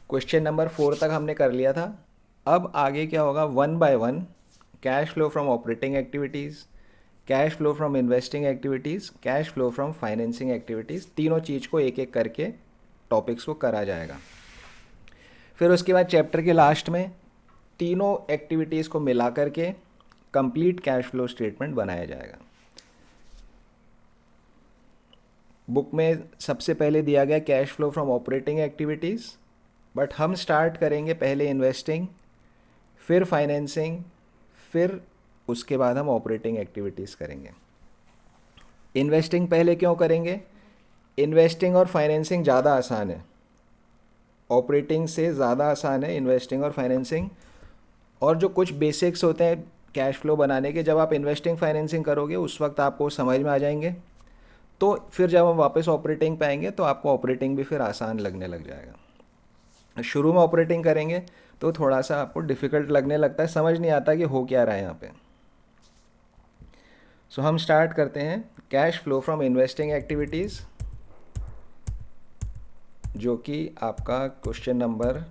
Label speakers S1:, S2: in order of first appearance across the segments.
S1: Question number 4 तक हमने कर लिया था। अब आगे क्या होगा, one by one cash flow from operating activities, cash flow from investing activities, cash flow from financing activities, तीनों चीज़ को एक एक करके टॉपिक्स को करा जाएगा। फिर उसके बाद चैप्टर के लास्ट में तीनों एक्टिविटीज़ को मिला करके कंप्लीट कैश फ्लो स्टेटमेंट बनाया जाएगा। बुक में सबसे पहले दिया गया cash flow from operating activities, but हम स्टार्ट करेंगे पहले इन्वेस्टिंग, फिर फाइनेंसिंग, फिर उसके बाद हम ऑपरेटिंग एक्टिविटीज़ करेंगे। इन्वेस्टिंग पहले क्यों करेंगे? इन्वेस्टिंग और फाइनेंसिंग ज़्यादा आसान है, ऑपरेटिंग से ज़्यादा आसान है इन्वेस्टिंग और फाइनेंसिंग। और जो कुछ बेसिक्स होते हैं कैश फ्लो बनाने के, जब आप इन्वेस्टिंग फाइनेंसिंग करोगे उस वक्त आपको समझ में आ जाएंगे, तो फिर जब हम वापस ऑपरेटिंग पे आएंगे तो आपको ऑपरेटिंग भी फिर आसान लगने लग जाएगा। शुरू में ऑपरेटिंग करेंगे तो थोड़ा सा आपको डिफ़िकल्ट लगने लगता है, समझ नहीं आता कि हो क्या रहा है यहाँ पे। सो हम स्टार्ट करते हैं cash flow from investing activities, जो कि आपका क्वेश्चन नंबर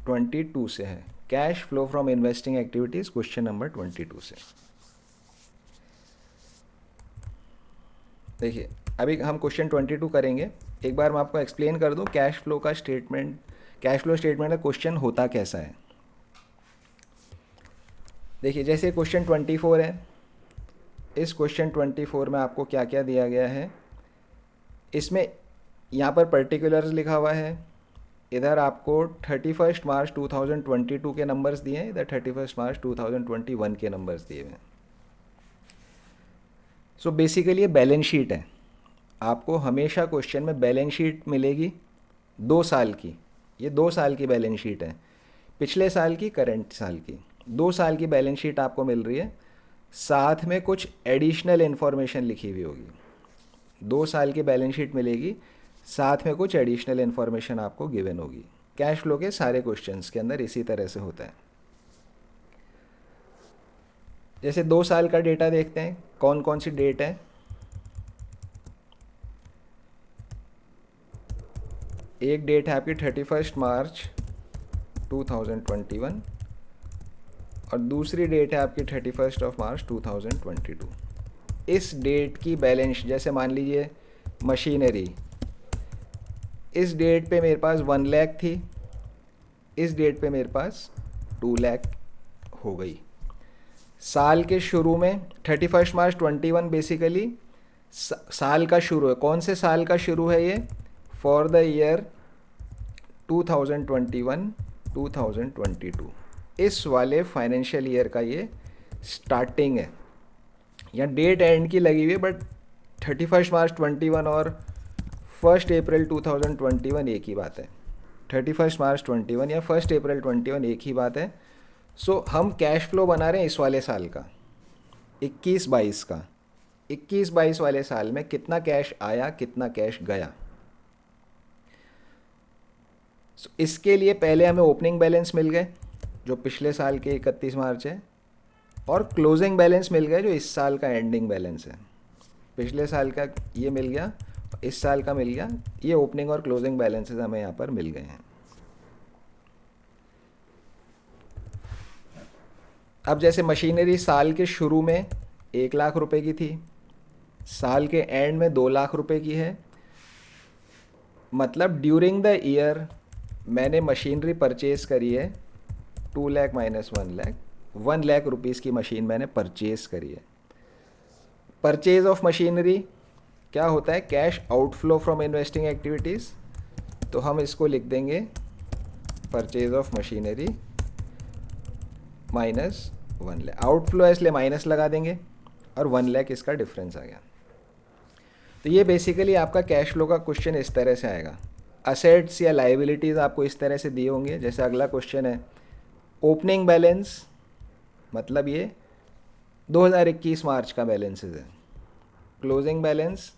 S1: 22 से है। Cash flow from investing activities question number 22 से। देखिए अभी हम क्वेश्चन 22 करेंगे। एक बार मैं आपको एक्सप्लेन कर दूं कैश फ्लो का स्टेटमेंट, कैश फ्लो स्टेटमेंट का क्वेश्चन होता कैसा है। देखिए जैसे क्वेश्चन 24 है, इस क्वेश्चन 24 में आपको क्या क्या दिया गया है, इसमें यहाँ पर पर्टिकुलर्स लिखा हुआ है, इधर आपको 31 मार्च 2022 के नंबर्स दिए हैं, इधर 31 मार्च 2021 के नंबर्स दिए हुए हैं। सो बेसिकली ये बैलेंस शीट है। आपको हमेशा क्वेश्चन में बैलेंस शीट मिलेगी 2 साल की। ये 2 साल की बैलेंस शीट है, पिछले साल की, करंट साल की। 2 साल की बैलेंस शीट आपको मिल रही है, साथ में कुछ एडिशनल इन्फॉर्मेशन लिखी हुई होगी। 2 साल की बैलेंस शीट मिलेगी, साथ में कुछ एडिशनल इन्फॉर्मेशन आपको गिवन होगी। कैश फ्लो के सारे क्वेश्चंस के अंदर इसी तरह से होता है। जैसे 2 साल का डेटा देखते हैं, कौन कौन सी डेट है। एक डेट है आपकी 31 मार्च 2021 और दूसरी डेट है आपकी 31 ऑफ मार्च 2022। इस डेट की बैलेंस, जैसे मान लीजिए मशीनरी, इस डेट पे मेरे पास 1 लाख थी, इस डेट पे मेरे पास 2 लाख हो गई। साल के शुरू में 31 मार्च 21 बेसिकली साल का शुरू है। कौन से साल का शुरू है ये? फॉर द ईयर 2021-2022, इस वाले फाइनेंशियल ईयर का ये स्टार्टिंग है। यहाँ डेट एंड की लगी हुई है, बट 31 मार्च 21 और 1 अप्रैल 2021 एक ही बात है। 31 मार्च 21 या 1 अप्रैल 21 एक ही बात है। सो हम कैश फ्लो बना रहे हैं इस वाले साल का, 21-22 का। 21-22 वाले साल में कितना कैश आया, कितना कैश गया। इसके लिए पहले हमें ओपनिंग बैलेंस मिल गए जो पिछले साल के 31 मार्च है, और क्लोजिंग बैलेंस मिल गए जो इस साल का एंडिंग बैलेंस है। पिछले साल का ये मिल गया, इस साल का मिल गया। ये ओपनिंग और क्लोजिंग बैलेंसेस हमें यहाँ पर मिल गए हैं। अब जैसे मशीनरी साल के शुरू में 1 लाख रुपए की थी, साल के एंड में 2 लाख रुपए की है। मतलब ड्यूरिंग द ईयर मैंने मशीनरी परचेज़ करी है 2 लाख माइनस 1 लाख, 1 लाख रुपीज़ की मशीन मैंने परचेज़ करी है। परचेज ऑफ मशीनरी क्या होता है? Cash outflow from investing activities. तो हम इसको लिख देंगे purchase of machinery minus 1 lakh. Outflow है इसलिए माइनस लगा देंगे और 1 लाख इसका डिफरेंस आ गया। तो ये बेसिकली आपका कैश फ्लो का क्वेश्चन इस तरह से आएगा। असेट्स या लाइबिलिटीज़ आपको इस तरह से दिए होंगे। जैसे अगला क्वेश्चन है ओपनिंग बैलेंस, मतलब ये 2021 मार्च का बैलेंसेस है। क्लोजिंग बैलेंस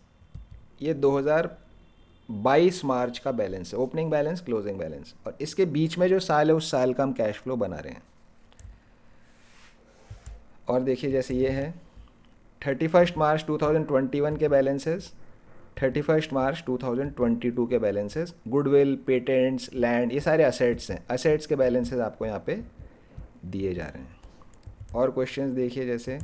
S1: ये 2022 मार्च का बैलेंस है। ओपनिंग बैलेंस, क्लोजिंग बैलेंस, और इसके बीच में जो साल है उस साल का हम कैश फ्लो बना रहे हैं। और देखिए जैसे ये है 31 मार्च 2021 के बैलेंसेस, 31 मार्च 2022 के बैलेंसेस, गुडविल, पेटेंट्स, लैंड, ये सारे असेट्स हैं, असेट्स के बैलेंसेस आपको यहाँ पे दिए जा रहे हैं। और क्वेश्चंस देखिए, जैसे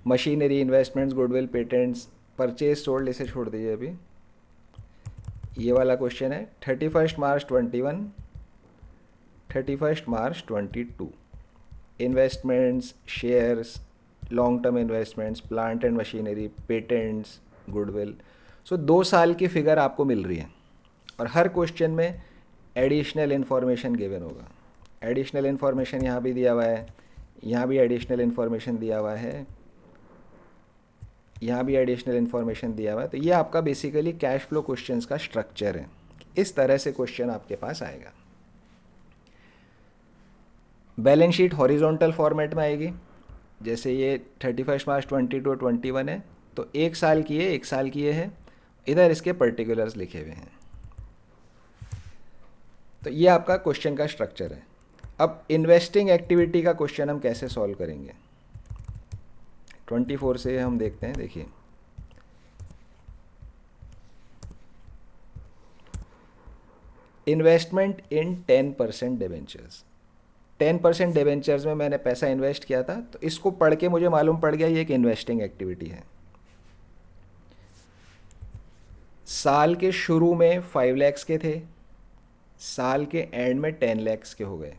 S1: machinery, investments, goodwill, patents, purchase, sold, इसे छोड़ दीजिए अभी। ये वाला क्वेश्चन है 31 मार्च 21, 31 मार्च 22, investments, shares, long term investments, plant and machinery, patents, goodwill. So 2 साल की फिगर आपको मिल रही है और हर क्वेश्चन में एडिशनल इन्फॉर्मेशन गिवन होगा। एडिशनल इन्फॉर्मेशन यहाँ भी दिया हुआ है, यहाँ भी एडिशनल इन्फॉर्मेशन दिया हुआ है, यहाँ भी एडिशनल इन्फॉर्मेशन दिया हुआ है। तो ये आपका बेसिकली कैश फ्लो क्वेश्चंस का स्ट्रक्चर है। इस तरह से क्वेश्चन आपके पास आएगा। बैलेंस शीट हॉरिजॉन्टल फॉर्मेट में आएगी। जैसे ये 31 मार्च 22 21 है, तो 1 साल की है, 1 साल की ये है, इधर इसके पर्टिकुलर्स लिखे हुए हैं। तो ये आपका क्वेश्चन का स्ट्रक्चर है। अब इन्वेस्टिंग एक्टिविटी का क्वेश्चन हम कैसे सॉल्व करेंगे, 24 से हम देखते हैं। देखिए, इन्वेस्टमेंट इन 10% डिवेंचर्स, 10% डिवेंचर्स में मैंने पैसा इन्वेस्ट किया था, तो इसको पढ़ के मुझे मालूम पड़ गया ये एक इन्वेस्टिंग एक्टिविटी है। साल के शुरू में 5 लाख के थे, साल के एंड में 10 लाख के हो गए,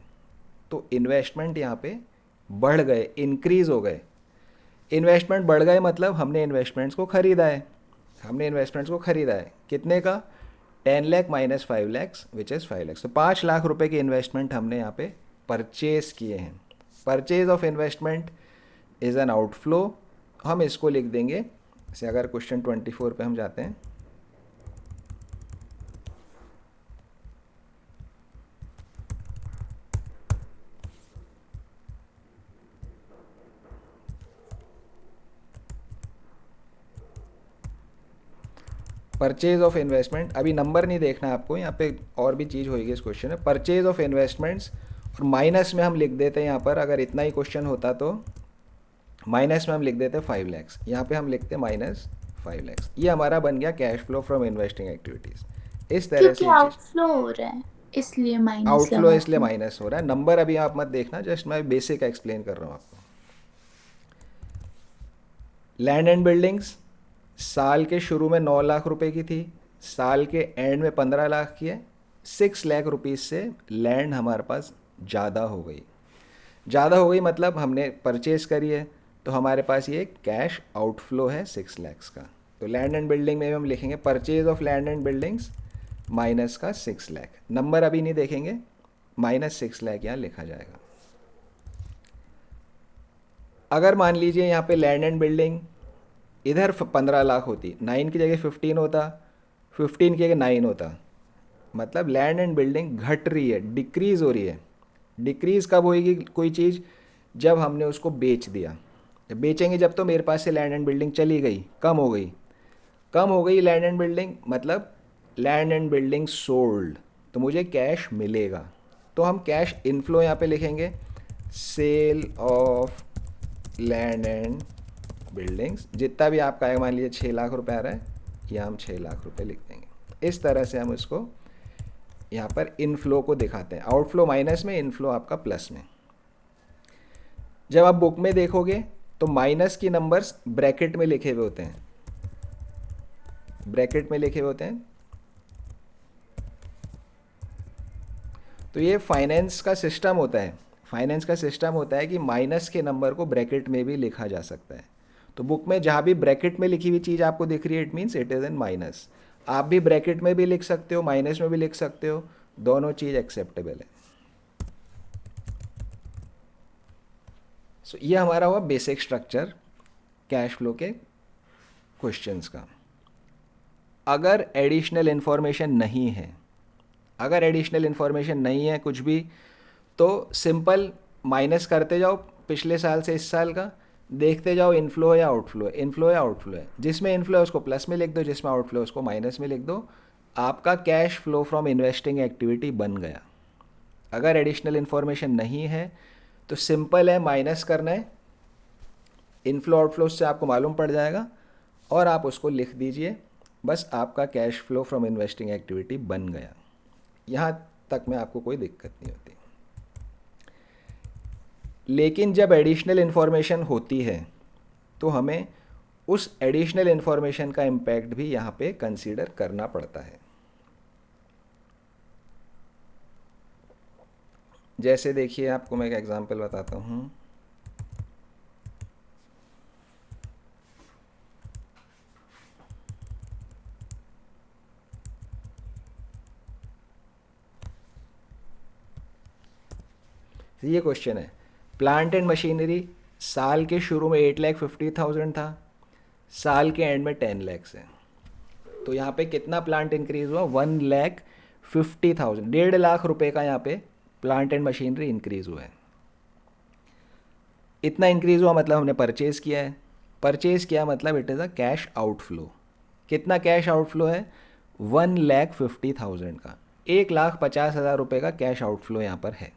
S1: तो इन्वेस्टमेंट यहाँ पे बढ़ गए, इंक्रीज हो गए। इन्वेस्टमेंट बढ़ गए मतलब हमने इन्वेस्टमेंट्स को ख़रीदा है, हमने इन्वेस्टमेंट्स को ख़रीदा है। कितने का, 10 lakh minus 5 lakh which is 5 lakh. तो 5 लाख रुपए की इन्वेस्टमेंट हमने यहाँ पे परचेज किए हैं। Purchase of investment is an outflow. हम इसको लिख देंगे, जैसे अगर क्वेश्चन 24 पे हम जाते हैं, परचेज ऑफ इन्वेस्टमेंट, अभी नंबर नहीं देखना है आपको, यहाँ पे और भी चीज़ होगी इस क्वेश्चन में। परचेज ऑफ इन्वेस्टमेंट्स और माइनस में हम लिख देते हैं यहाँ पर, अगर इतना ही क्वेश्चन होता तो माइनस में हम लिख देते 5 लाख, यहाँ पे हम लिखते माइनस 5 लाख। ये हमारा बन गया cash flow from investing activities. इस तरह से
S2: आउटफ्लो हो रहा है इसलिए माइनस,
S1: आउटफ्लो इसलिए माइनस हो रहा है। नंबर अभी आप मत देखना, जस्ट मैं बेसिक एक्सप्लेन कर रहा हूँ आपको। लैंड एंड बिल्डिंग्स, साल के शुरू में 9 लाख रुपए की थी, साल के एंड में 15 लाख की है। 6 लाख रुपीज़ से लैंड हमारे पास ज़्यादा हो गई। ज़्यादा हो गई मतलब हमने परचेज़ करी है, तो हमारे पास ये कैश आउटफ्लो है 6 लाख का। तो लैंड एंड बिल्डिंग में हम लिखेंगे purchase of land and buildings minus का 6 लाख। नंबर अभी नहीं देखेंगे, माइनस 6 लाख यहाँ लिखा जाएगा। अगर मान लीजिए यहाँ पे लैंड एंड बिल्डिंग इधर 15 लाख होती, 9 की जगह 15 होता, 15 की जगह 9 होता, मतलब लैंड एंड बिल्डिंग घट रही है, डिक्रीज़ हो रही है। डिक्रीज़ कब होएगी कोई चीज़, जब हमने उसको बेच दिया। जब बेचेंगे जब, तो मेरे पास से लैंड एंड बिल्डिंग चली गई, कम हो गई। कम हो गई लैंड एंड बिल्डिंग मतलब लैंड एंड बिल्डिंग सोल्ड, तो मुझे कैश मिलेगा। तो हम कैश इनफ्लो यहाँ पे लिखेंगे, sale of land and buildings, जितना भी आपका है, मान लीजिए 6 लाख रुपए आ रहा है, यहाँ हम 6 लाख रुपए लिख देंगे। इस तरह से हम इसको यहाँ पर इनफ्लो को दिखाते हैं। आउटफ्लो माइनस में, इनफ्लो आपका प्लस में। जब आप बुक में देखोगे तो माइनस की नंबर्स ब्रैकेट में लिखे हुए होते हैं, ब्रैकेट में लिखे हुए होते हैं। तो ये फाइनेंस का सिस्टम होता है, फाइनेंस का सिस्टम होता है कि माइनस के नंबर को ब्रैकेट में भी लिखा जा सकता है। तो बुक में जहाँ भी ब्रैकेट में लिखी हुई चीज़ आपको दिख रही है, it means it is in minus. आप भी ब्रैकेट में भी लिख सकते हो, माइनस में भी लिख सकते हो, दोनों चीज़ एक्सेप्टेबल है। सो ये हमारा हुआ बेसिक स्ट्रक्चर कैश फ्लो के क्वेश्चंस का। अगर एडिशनल इन्फॉर्मेशन नहीं है, अगर एडिशनल इन्फॉर्मेशन नहीं है कुछ भी, तो सिंपल माइनस करते जाओ पिछले साल से इस साल का, देखते जाओ इनफ्लो है या आउटफ्लो है, इनफ्लो है आउटफ्लो है। जिसमें इनफ्लो है उसको प्लस में लिख दो, जिसमें आउटफ्लो है उसको माइनस में लिख दो। आपका cash flow from investing activity बन गया। अगर एडिशनल इन्फॉर्मेशन नहीं है तो सिंपल है, माइनस करना है, इनफ्लो आउटफ्लो से आपको मालूम पड़ जाएगा, और आप उसको लिख दीजिए, बस आपका cash flow from investing activity बन गया। यहाँ तक में आपको कोई दिक्कत नहीं होती। लेकिन जब एडिशनल इन्फॉर्मेशन होती है तो हमें उस एडिशनल इन्फॉर्मेशन का इम्पैक्ट भी यहाँ पे कंसीडर करना पड़ता है। जैसे देखिए, आपको मैं एक एग्जांपल बताता हूँ। ये क्वेश्चन है, प्लांट एंड मशीनरी साल के शुरू में 8,50,000 था, साल के एंड में 10 लाख है। तो यहाँ पे कितना प्लांट इंक्रीज हुआ? 1,50,000, 1.5 लाख रुपए का यहाँ पे प्लांट एंड मशीनरी इंक्रीज हुआ है। इतना इंक्रीज हुआ मतलब हमने परचेज किया है। परचेज किया मतलब it is a cash outflow. कितना कैश आउटफ्लो है? 1,50,000 का, 1,50,000 रुपये का कैश आउटफ्लो यहाँ पर है।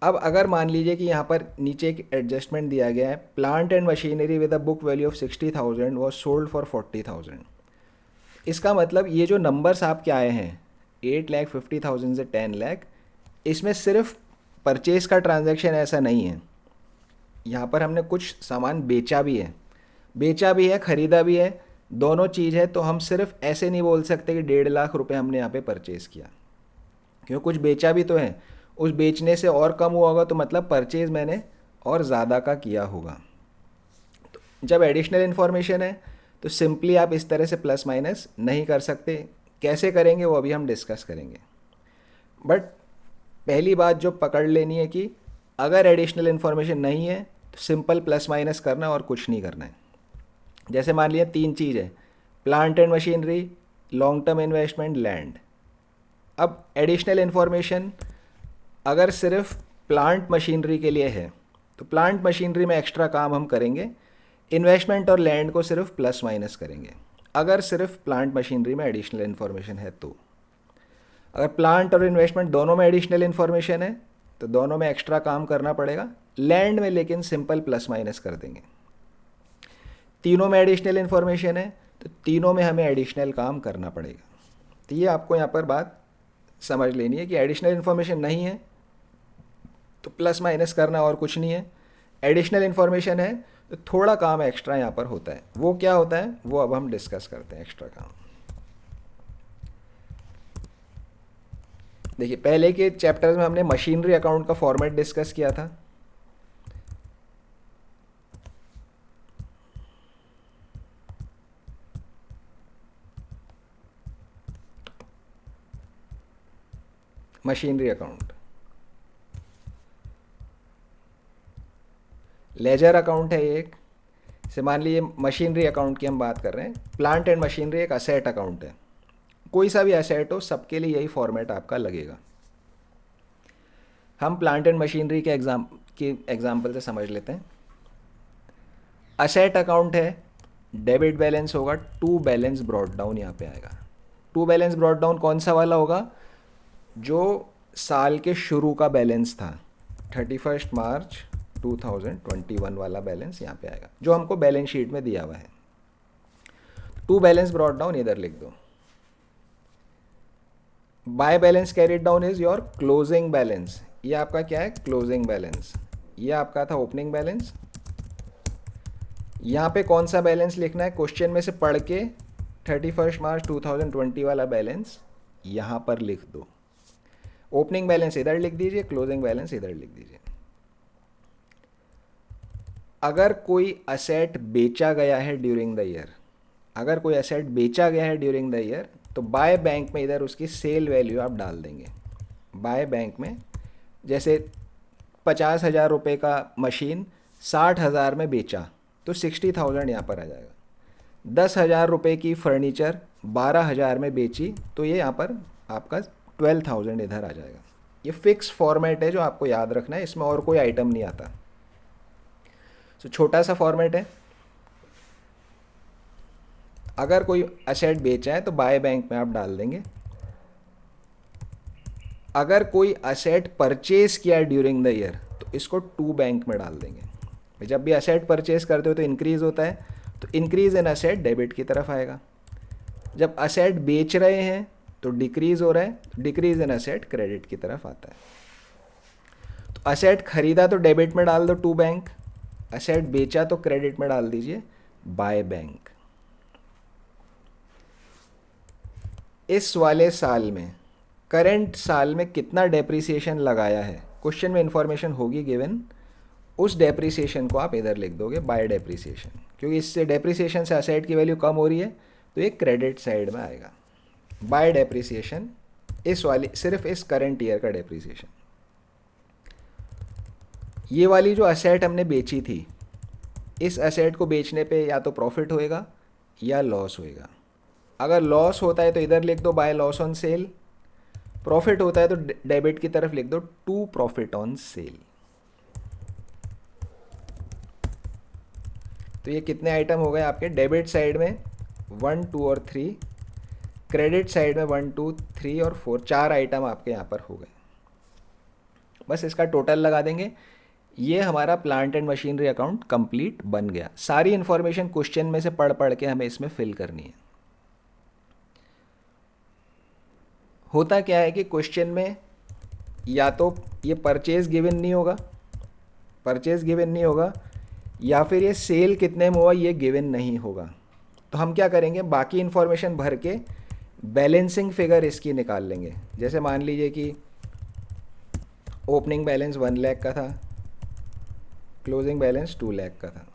S1: अब अगर मान लीजिए कि यहाँ पर नीचे एक एडजस्टमेंट दिया गया है, plant and machinery with a book value of 60,000 was sold for 40,000। इसका मतलब ये जो नंबर्स आपके आए हैं 8,50,000 से 10 लाख, इसमें सिर्फ परचेज का ट्रांजैक्शन ऐसा नहीं है। यहाँ पर हमने कुछ सामान बेचा भी है, ख़रीदा भी है, दोनों चीज़ है। तो हम सिर्फ ऐसे नहीं बोल सकते कि 1.5 लाख रुपए हमने यहाँ पे परचेज़ किया, क्योंकि कुछ बेचा भी तो है। उस बेचने से और कम हुआ होगा तो मतलब परचेज़ मैंने और ज़्यादा का किया होगा। तो जब एडिशनल इन्फॉर्मेशन है तो सिंपली आप इस तरह से प्लस माइनस नहीं कर सकते। कैसे करेंगे वो अभी हम डिस्कस करेंगे। बट पहली बात जो पकड़ लेनी है कि अगर एडिशनल इन्फॉर्मेशन नहीं है तो सिंपल प्लस माइनस करना और कुछ नहीं करना है। जैसे मान लिया 3 चीज़ है, plant and machinery, long term investment, land. अब एडिशनल इन्फॉर्मेशन अगर सिर्फ प्लांट मशीनरी के लिए है तो प्लांट मशीनरी में एक्स्ट्रा काम हम करेंगे, इन्वेस्टमेंट और लैंड को सिर्फ प्लस माइनस करेंगे। अगर सिर्फ प्लांट मशीनरी में एडिशनल इन्फॉर्मेशन है तो, अगर प्लांट और इन्वेस्टमेंट दोनों में एडिशनल इन्फॉर्मेशन है तो दोनों में एक्स्ट्रा काम करना पड़ेगा। लैंड में लेकिन सिंपल प्लस माइनस कर देंगे। तीनों में एडिशनल इन्फॉर्मेशन है तो तीनों में हमें एडिशनल काम करना पड़ेगा। तो ये आपको यहाँ पर बात समझ लेनी है कि एडिशनल इन्फॉर्मेशन नहीं है तो प्लस माइनस करना और कुछ नहीं है। एडिशनल इन्फॉर्मेशन है तो थोड़ा काम एक्स्ट्रा यहाँ पर होता है। वो क्या होता है वो अब हम डिस्कस करते हैं। एक्स्ट्रा काम देखिए, पहले के चैप्टर्स में हमने मशीनरी अकाउंट का फॉर्मेट डिस्कस किया था। मशीनरी अकाउंट, लेजर अकाउंट है एक। से मान लीजिए मशीनरी अकाउंट की हम बात कर रहे हैं। प्लांट एंड मशीनरी एक असेट अकाउंट है। कोई सा भी असेट हो सबके लिए यही फॉर्मेट आपका लगेगा। हम प्लांट एंड मशीनरी के एग्जाम्पल से समझ लेते हैं। असेट अकाउंट है, डेबिट बैलेंस होगा, टू बैलेंस ब्रॉट डाउन यहाँ पे आएगा। टू बैलेंस ब्रॉट डाउन कौन सा वाला होगा? जो साल के शुरू का बैलेंस था, 31 मार्च 2021 वाला बैलेंस यहाँ पे आएगा, जो हमको बैलेंस शीट में दिया हुआ है। टू बैलेंस ब्रॉट डाउन इधर लिख दो। Bye balance carried down is your closing balance. ये आपका क्या है? Closing balance. ये आपका था ओपनिंग बैलेंस। यहाँ पे कौन सा बैलेंस लिखना है? क्वेश्चन में से पढ़ के 31 मार्च 2020 वाला बैलेंस यहाँ पर लिख दो। ओपनिंग बैलेंस इधर लिख दीजिए, क्लोजिंग बैलेंस इधर लिख दीजिए। अगर कोई असेट बेचा गया है ड्यूरिंग द ईयर, अगर कोई असेट बेचा गया है ड्यूरिंग द ईयर तो बाय बैंक में इधर उसकी सेल वैल्यू आप डाल देंगे। बाय बैंक में जैसे 50,000 रुपये का मशीन 60,000 में बेचा तो 60,000 यहाँ पर आ जाएगा। 10,000 रुपये की फर्नीचर 12,000 में बेची तो ये यहाँ पर आपका 12,000 इधर आ जाएगा। ये फिक्स फॉर्मेट है जो आपको याद रखना है, इसमें और कोई आइटम नहीं आता। तो छोटा सा फॉर्मेट है। अगर कोई असेट बेचा है तो बाय बैंक में आप डाल देंगे। अगर कोई असेट परचेज किया ड्यूरिंग द ईयर तो इसको टू बैंक में डाल देंगे। जब भी असेट परचेज करते हो तो इंक्रीज़ होता है, तो इंक्रीज़ इन असेट डेबिट की तरफ आएगा। जब असेट बेच रहे हैं तो डिक्रीज़ हो रहा है, तो डिक्रीज़ इन असेट क्रेडिट की तरफ आता है। तो असेट खरीदा तो डेबिट में डाल दो टू बैंक, असेट बेचा तो क्रेडिट में डाल दीजिए बाय बैंक। इस वाले साल में, करंट साल में कितना डेप्रिसिएशन लगाया है, क्वेश्चन में इंफॉर्मेशन होगी गिवन, उस डेप्रिसिएशन को आप इधर लिख दोगे बाय डेप्रिसिएशन, क्योंकि इससे डेप्रिसिएशन से असेट की वैल्यू कम हो रही है तो ये क्रेडिट साइड में आएगा। बाय डेप्रिसिएशन इस वाली, सिर्फ इस करंट ईयर का डेप्रिसिएशन। ये वाली जो असेट हमने बेची थी, इस असेट को बेचने पे या तो प्रॉफिट होएगा या लॉस होएगा। अगर लॉस होता है तो इधर लिख दो by loss on sale, profit होता है तो डेबिट की तरफ लिख दो टू प्रॉफिट ऑन सेल। तो ये कितने आइटम हो गए आपके, डेबिट साइड में 1 2 और 3, क्रेडिट साइड में 1 2 3 और 4, 4 आइटम आपके यहाँ पर हो गए। बस इसका टोटल लगा देंगे, ये हमारा plant and machinery account complete बन गया। सारी इन्फॉर्मेशन क्वेश्चन में से पढ़ पढ़ के हमें इसमें फिल करनी है। होता क्या है कि क्वेश्चन में या तो ये परचेज गिवन नहीं होगा, परचेज गिवन नहीं होगा, या फिर ये सेल कितने में हुआ ये गिवन नहीं होगा। तो हम क्या करेंगे, बाकी इन्फॉर्मेशन भर के बैलेंसिंग फिगर इसकी निकाल लेंगे। जैसे मान लीजिए कि ओपनिंग बैलेंस 1 लाख का था, क्लोजिंग बैलेंस 2 लाख का था।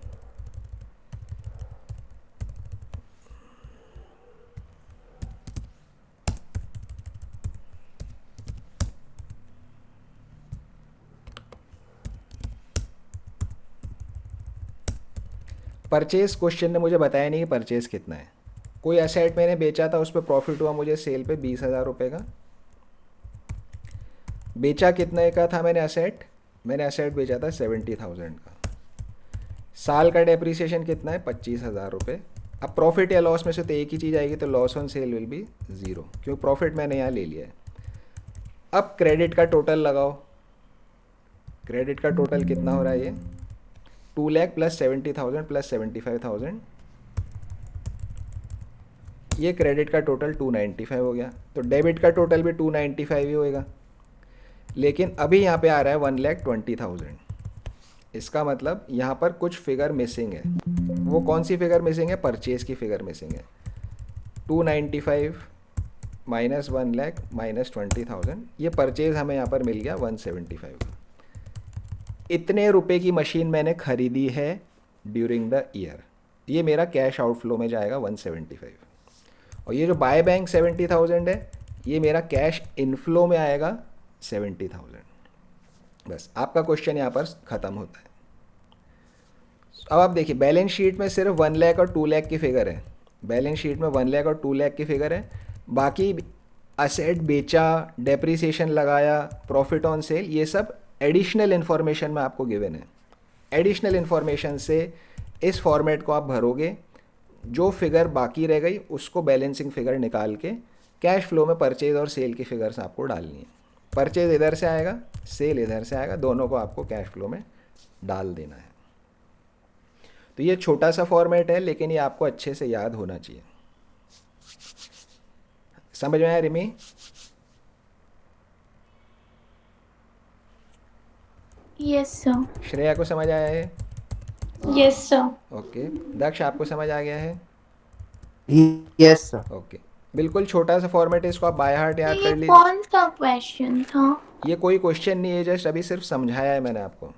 S1: परचेज क्वेश्चन ने मुझे बताया नहीं कि परचेज कितना है। कोई असेट मैंने बेचा था, उस पर प्रॉफिट हुआ मुझे सेल पे 20,000 रुपये का। बेचा कितने का था मैंने असेट बेचा था 70,000 का। साल का डेप्रिसिएशन कितना है, 25,000 रुपये। अब प्रॉफिट या लॉस में से तो एक ही चीज़ आएगी, तो loss on sale will be 0, क्योंकि प्रॉफिट मैंने यहाँ ले लिया है। अब क्रेडिट का टोटल लगाओ, क्रेडिट का टोटल कितना हो रहा है, ये 2 लाख प्लस 70,000 प्लस 75,000, ये क्रेडिट का टोटल 295 हो गया। तो डेबिट का टोटल भी 295 ही होएगा। लेकिन अभी यहाँ पे आ रहा है 1,20,000। इसका मतलब यहाँ पर कुछ फिगर मिसिंग है। वो कौन सी फिगर मिसिंग है, परचेज की फिगर मिसिंग है। 295 माइनस 1 लाख माइनस 20,000, ये परचेज हमें यहाँ पर मिल गया 175। इतने रुपए की मशीन मैंने खरीदी है ड्यूरिंग द ईयर, ये मेरा कैश आउटफ्लो में जाएगा 175। और ये जो बाय बैंक 70,000 है, ये मेरा कैश इनफ्लो में आएगा 70,000। बस आपका क्वेश्चन यहाँ पर ख़त्म होता है। अब आप देखिए, बैलेंस शीट में सिर्फ 1 लाख और 2 लाख की फिगर है। बैलेंस शीट में 1 लाख और 2 लाख की फिगर है। बाकी असेट बेचा, डेप्रिसिएशन लगाया, प्रॉफिट ऑन सेल, ये सब एडिशनल इन्फॉर्मेशन में आपको गिवन है। एडिशनल इन्फॉर्मेशन से इस फॉर्मेट को आप भरोगे, जो फिगर बाकी रह गई उसको बैलेंसिंग फिगर निकाल के कैश फ्लो में परचेज और सेल की फिगर्स आपको डालनी है। परचेज इधर से आएगा, सेल इधर से आएगा, दोनों को आपको कैश फ्लो में डाल देना है। तो ये छोटा सा फॉर्मेट है, लेकिन ये आपको अच्छे से याद होना चाहिए। समझ में आया रिमी?
S2: Yes sir.
S1: श्रेया को समझ आया है?
S2: Yes sir.
S1: ओके। दक्ष, आपको समझ आ गया है?
S3: Yes sir.
S1: ओके। बिल्कुल छोटा सा फॉर्मेट है, इसको आप बाय हार्ट याद
S2: ये
S1: कर लीजिए।
S2: कौन सा क्वेश्चन था?
S1: ये कोई क्वेश्चन नहीं है, जस्ट अभी सिर्फ समझाया है मैंने आपको।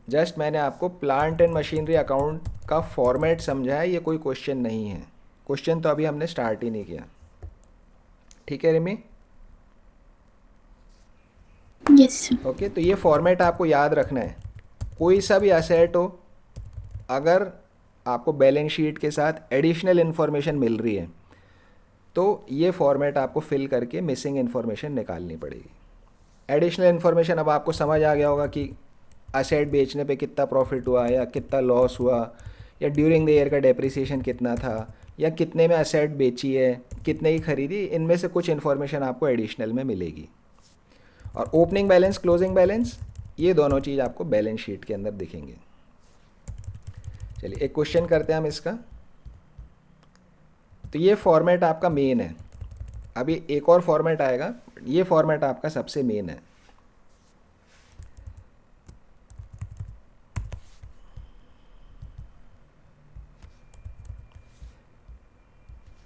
S1: जस्ट मैंने आपको प्लांट एंड मशीनरी अकाउंट का फॉर्मेट समझाया, ये कोई क्वेश्चन नहीं है। क्वेश्चन तो अभी हमने स्टार्ट ही नहीं किया। ठीक है रिमी?
S2: Yes sir.
S1: ओके। तो ये फॉर्मेट आपको याद रखना है। कोई सा भी असेट हो, अगर आपको बैलेंस शीट के साथ एडिशनल इन्फॉर्मेशन मिल रही है, तो ये फॉर्मेट आपको फिल करके मिसिंग इन्फॉर्मेशन निकालनी पड़ेगी। एडिशनल इन्फॉर्मेशन अब आपको समझ आ गया होगा कि असेट बेचने पे कितना प्रॉफिट हुआ या कितना लॉस हुआ, या ड्यूरिंग द ईयर का डेप्रिसिएशन कितना था, या कितने में असेट बेची है, कितने की खरीदी, इनमें से कुछ इन्फॉर्मेशन आपको एडिशनल में मिलेगी। और ओपनिंग बैलेंस, क्लोजिंग बैलेंस, ये दोनों चीज़ आपको बैलेंस शीट के अंदर दिखेंगे। चलिए एक क्वेश्चन करते हैं हम इसका। तो ये फॉर्मेट आपका मेन है, अभी एक और फॉर्मेट आएगा, ये फॉर्मेट आपका सबसे मेन है।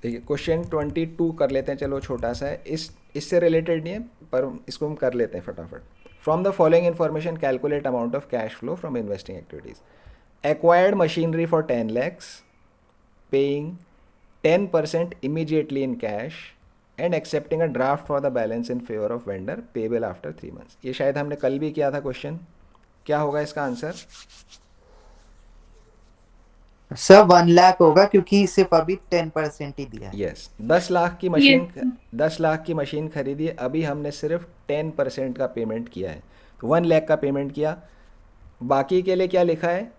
S1: देखिए क्वेश्चन 22 कर लेते हैं, चलो छोटा सा है, इससे रिलेटेड नहीं है पर इसको हम कर लेते हैं फटाफट। From the following information calculate amount of cash flow from investing activities. Acquired machinery for 10 lakhs, paying 10% immediately in cash and accepting a draft for the balance in favor of vendor payable after 3 months। ये शायद हमने कल भी किया था question. क्या होगा इसका आंसर?
S3: सर 1 लाख होगा क्योंकि सिर्फ अभी 10% ही दिया है।
S1: यस, 10 लाख की मशीन
S2: Yes.
S1: 10 लाख की मशीन खरीदी है, अभी हमने सिर्फ 10% का पेमेंट किया है, तो 1 लाख का पेमेंट किया। बाकी के लिए क्या लिखा है?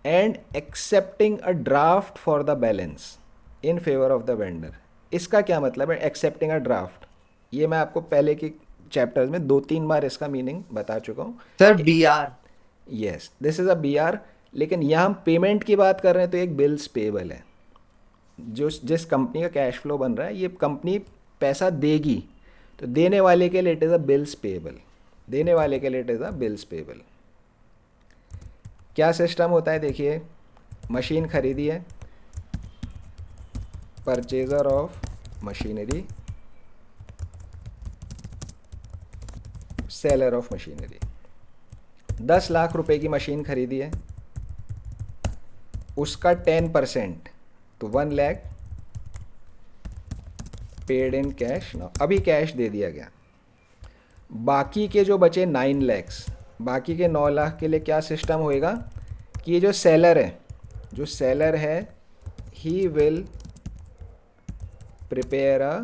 S1: And accepting a draft for the balance in favour of the vendor. इसका क्या मतलब है एक्सेप्टिंग अ ड्राफ्ट? ये मैं आपको पहले के चैप्टर्स में 2-3 बार इसका मीनिंग बता चुका हूँ।
S3: Sir BR।
S1: Yes, this is a BR, लेकिन यहाँ हम पेमेंट की बात कर रहे हैं तो एक बिल्स पेबल है। जो जिस कंपनी का कैश फ्लो बन रहा है, ये कंपनी पैसा देगी, तो देने वाले के लिए it is a bills payable, देने वाले के लिए it is a bills payable. क्या सिस्टम होता है देखिए, मशीन खरीदी है, purchaser of machinery, seller of machinery. 10 lakh रुपए की मशीन खरीदी है, उसका 10% तो 1 लाख पेड इन कैश ना, अभी कैश दे दिया गया। बाकी के जो बचे 9 lakhs, बाकी के 9 लाख के लिए क्या सिस्टम होएगा कि ये जो सेलर है he will prepare a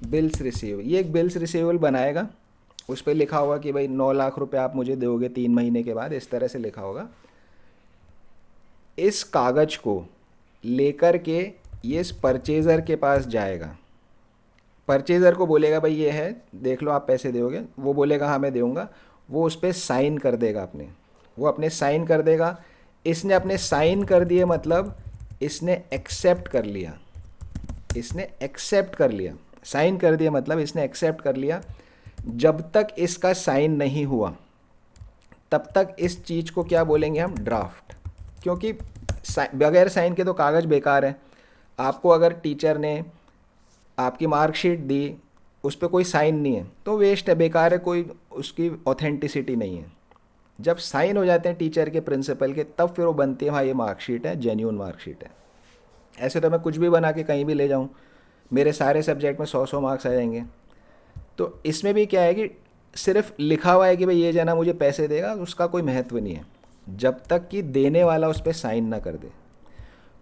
S1: bills receive, ये एक बिल्स रिसीवेबल बनाएगा, उस पर लिखा होगा कि भाई 9 लाख रुपए आप मुझे दोगे 3 महीने के बाद, इस तरह से लिखा होगा। इस कागज को लेकर के ये इस परचेज़र के पास जाएगा, परचेज़र को बोलेगा भाई ये है, देख लो आप पैसे दोगे, वो बोलेगा हाँ मैं दूंगा, वो उस पर साइन कर देगा अपने, वो अपने साइन कर देगा। इसने अपने साइन कर दिए मतलब इसने एक्सेप्ट कर लिया, इसने एक्सेप्ट कर लिया, साइन कर दिया मतलब इसने एक्सेप्ट कर लिया। जब तक इसका साइन नहीं हुआ तब तक इस चीज़ को क्या बोलेंगे हम? ड्राफ्ट, क्योंकि बगैर साइन के तो कागज़ बेकार है। आपको अगर टीचर ने आपकी मार्कशीट दी, उस पर कोई साइन नहीं है तो वेस्ट है, बेकार है, कोई उसकी ऑथेंटिसिटी नहीं है। जब साइन हो जाते हैं टीचर के, प्रिंसिपल के, तब फिर वो बनती है हाँ ये मार्कशीट है, जेन्यून मार्कशीट है। ऐसे तो मैं कुछ भी बना के कहीं भी ले जाऊँ, मेरे सारे सब्जेक्ट में 100 मार्क्स आ जाएंगे। तो इसमें भी क्या है कि सिर्फ लिखा हुआ है कि भाई ये जना मुझे पैसे देगा, उसका कोई महत्व नहीं है जब तक कि देने वाला उस पर साइन ना कर दे।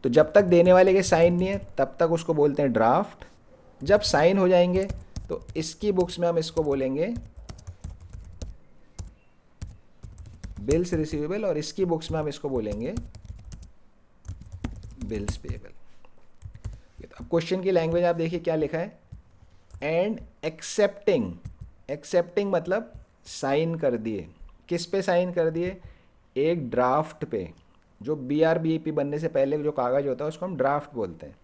S1: तो जब तक देने वाले के साइन नहीं है तब तक उसको बोलते हैं ड्राफ्ट। जब साइन हो जाएंगे तो इसकी बुक्स में हम इसको बोलेंगे बिल्स रिसीवेबल, और इसकी बुक्स में हम इसको बोलेंगे बिल्स पेएबल। अब क्वेश्चन की लैंग्वेज आप देखिए क्या लिखा है, एंड एक्सेप्टिंग, एक्सेप्टिंग मतलब साइन कर दिए। किस पे साइन कर दिए? एक ड्राफ्ट पे, जो BRBEP बनने से पहले जो कागज़ होता है उसको हम ड्राफ्ट बोलते हैं।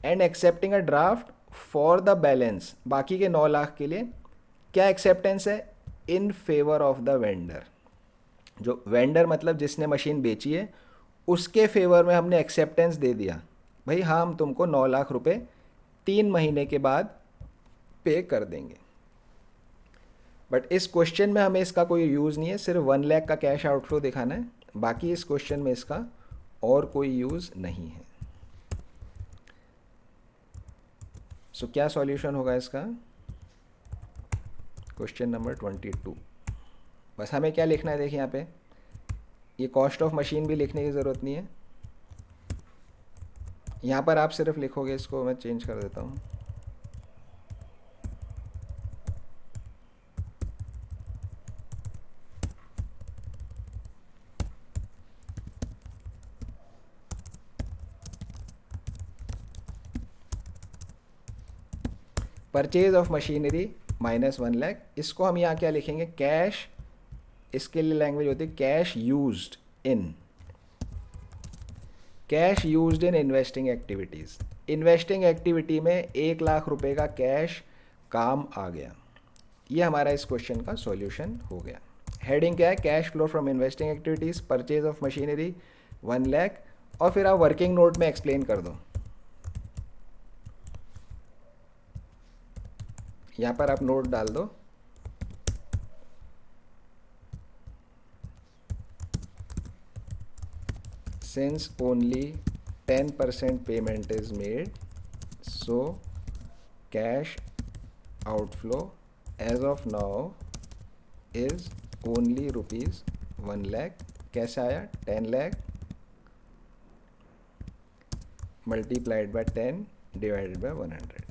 S1: And accepting a draft for the balance, बाकी के 9 लाख के लिए क्या एक्सेप्टेंस है? In favour of the vendor, जो वेंडर मतलब जिसने मशीन बेची है उसके फेवर में हमने एक्सेप्टेंस दे दिया, भाई हाँ हम तुमको 9 लाख रुपए 3 महीने के बाद पे कर देंगे। बट इस क्वेश्चन में हमें इसका कोई यूज़ नहीं है, सिर्फ 1 लाख का कैश आउटफ्लो दिखाना है, बाकी इस क्वेश्चन में इसका और कोई यूज़ नहीं है। सो क्या सॉल्यूशन होगा इसका? Question number 22। बस हमें क्या लिखना है, देखिए यहाँ पे ये कॉस्ट ऑफ मशीन भी लिखने की ज़रूरत नहीं है, यहाँ पर आप सिर्फ लिखोगे, इसको मैं चेंज कर देता हूँ, purchase of machinery minus 1 lakh, इसको हम यहाँ क्या लिखेंगे, कैश, इसके लिए लैंग्वेज होती है cash used in, cash used in investing activities. Investing activity में 1 लाख रुपए का कैश काम आ गया। ये हमारा इस क्वेश्चन का सॉल्यूशन हो गया। हेडिंग क्या है, cash flow from investing activities, purchase of machinery 1 lakh, और फिर आप वर्किंग नोट में एक्सप्लेन कर दो। यहाँ पर आप नोट डाल दो, since only 10% payment is made, so cash outflow as of now is only rupees 1 lakh। कैसे आया, 10 lakh multiplied by 10 divided by 100।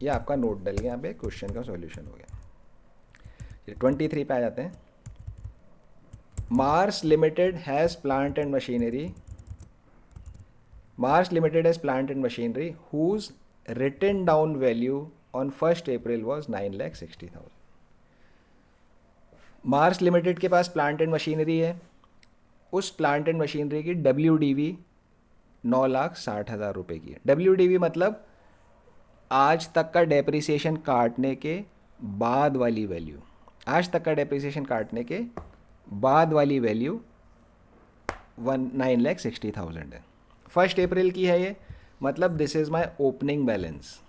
S1: ये आपका नोट डल गया, यहाँ पे क्वेश्चन का सॉल्यूशन हो गया। 23 पे आ जाते हैं। Mars limited has plant and machinery, Mars Limited has plant and machinery whose written down value on 1st April was 9,60,000। Mars Limited के पास प्लांट एंड मशीनरी है, उस प्लांट एंड मशीनरी की WDV 9,60,000 रुपये की है। WDV मतलब आज तक का डेप्रिसिएशन काटने के बाद वाली वैल्यू, आज तक का डेप्रिसिएशन काटने के बाद वाली वैल्यू 9,60,000 है। 1 अप्रैल की है ये, मतलब this is my opening balance,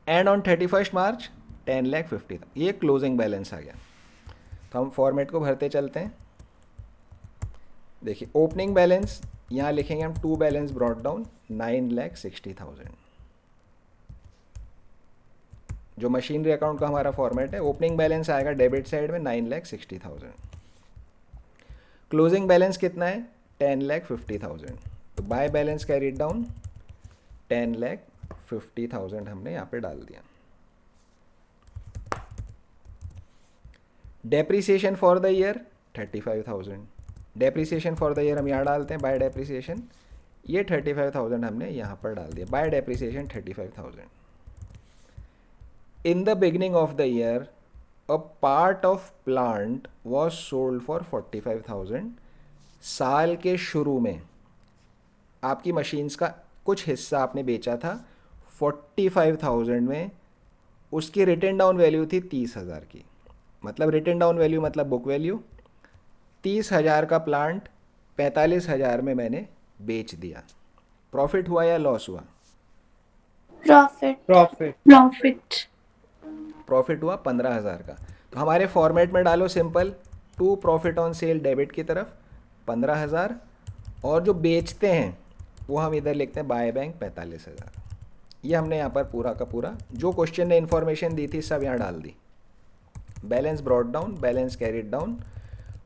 S1: and on 31 मार्च 10,50,000, ये क्लोजिंग बैलेंस आ गया। तो हम फॉर्मेट को भरते चलते हैं। देखिए ओपनिंग बैलेंस यहाँ लिखेंगे हम, टू बैलेंस ब्रॉट डाउन 9,60,000। जो मशीनरी अकाउंट का हमारा फॉर्मेट है, ओपनिंग बैलेंस आएगा डेबिट साइड में 9,60,000, क्लोजिंग बैलेंस कितना है 10,50,000। तो बाय बैलेंस कैरीड डाउन 10,50,000 हमने यहाँ पे डाल दिया। Depreciation for the year 35,000, depreciation for the year हम यहाँ डालते हैं बाय डेप्रीसिएशन, ये 35,000 हमने यहाँ पर डाल दिया, by depreciation 35,000। In the beginning of the year a part of plant was sold for 45,000। साल के शुरू में आपकी मशीन्स का कुछ हिस्सा आपने बेचा था 45,000 में, उसकी रिटन डाउन वैल्यू थी 30,000 की, मतलब रिटन डाउन वैल्यू मतलब बुक वैल्यू। 30,000 का प्लांट 45,000 में मैंने बेच दिया। प्रॉफिट हुआ या लॉस हुआ?
S2: Profit.
S3: प्रॉफिट।
S2: Profit.
S1: प्रॉफिट हुआ 15,000 का। तो हमारे फॉर्मेट में डालो simple, to profit on sale debit की तरफ 15,000, और जो बेचते हैं वो हम इधर लिखते हैं बाय बैंक 45,000। ये हमने यहाँ पर पूरा का पूरा जो क्वेश्चन ने इन्फॉर्मेशन दी थी सब यहाँ डाल दी। Balance brought down, balance carried down,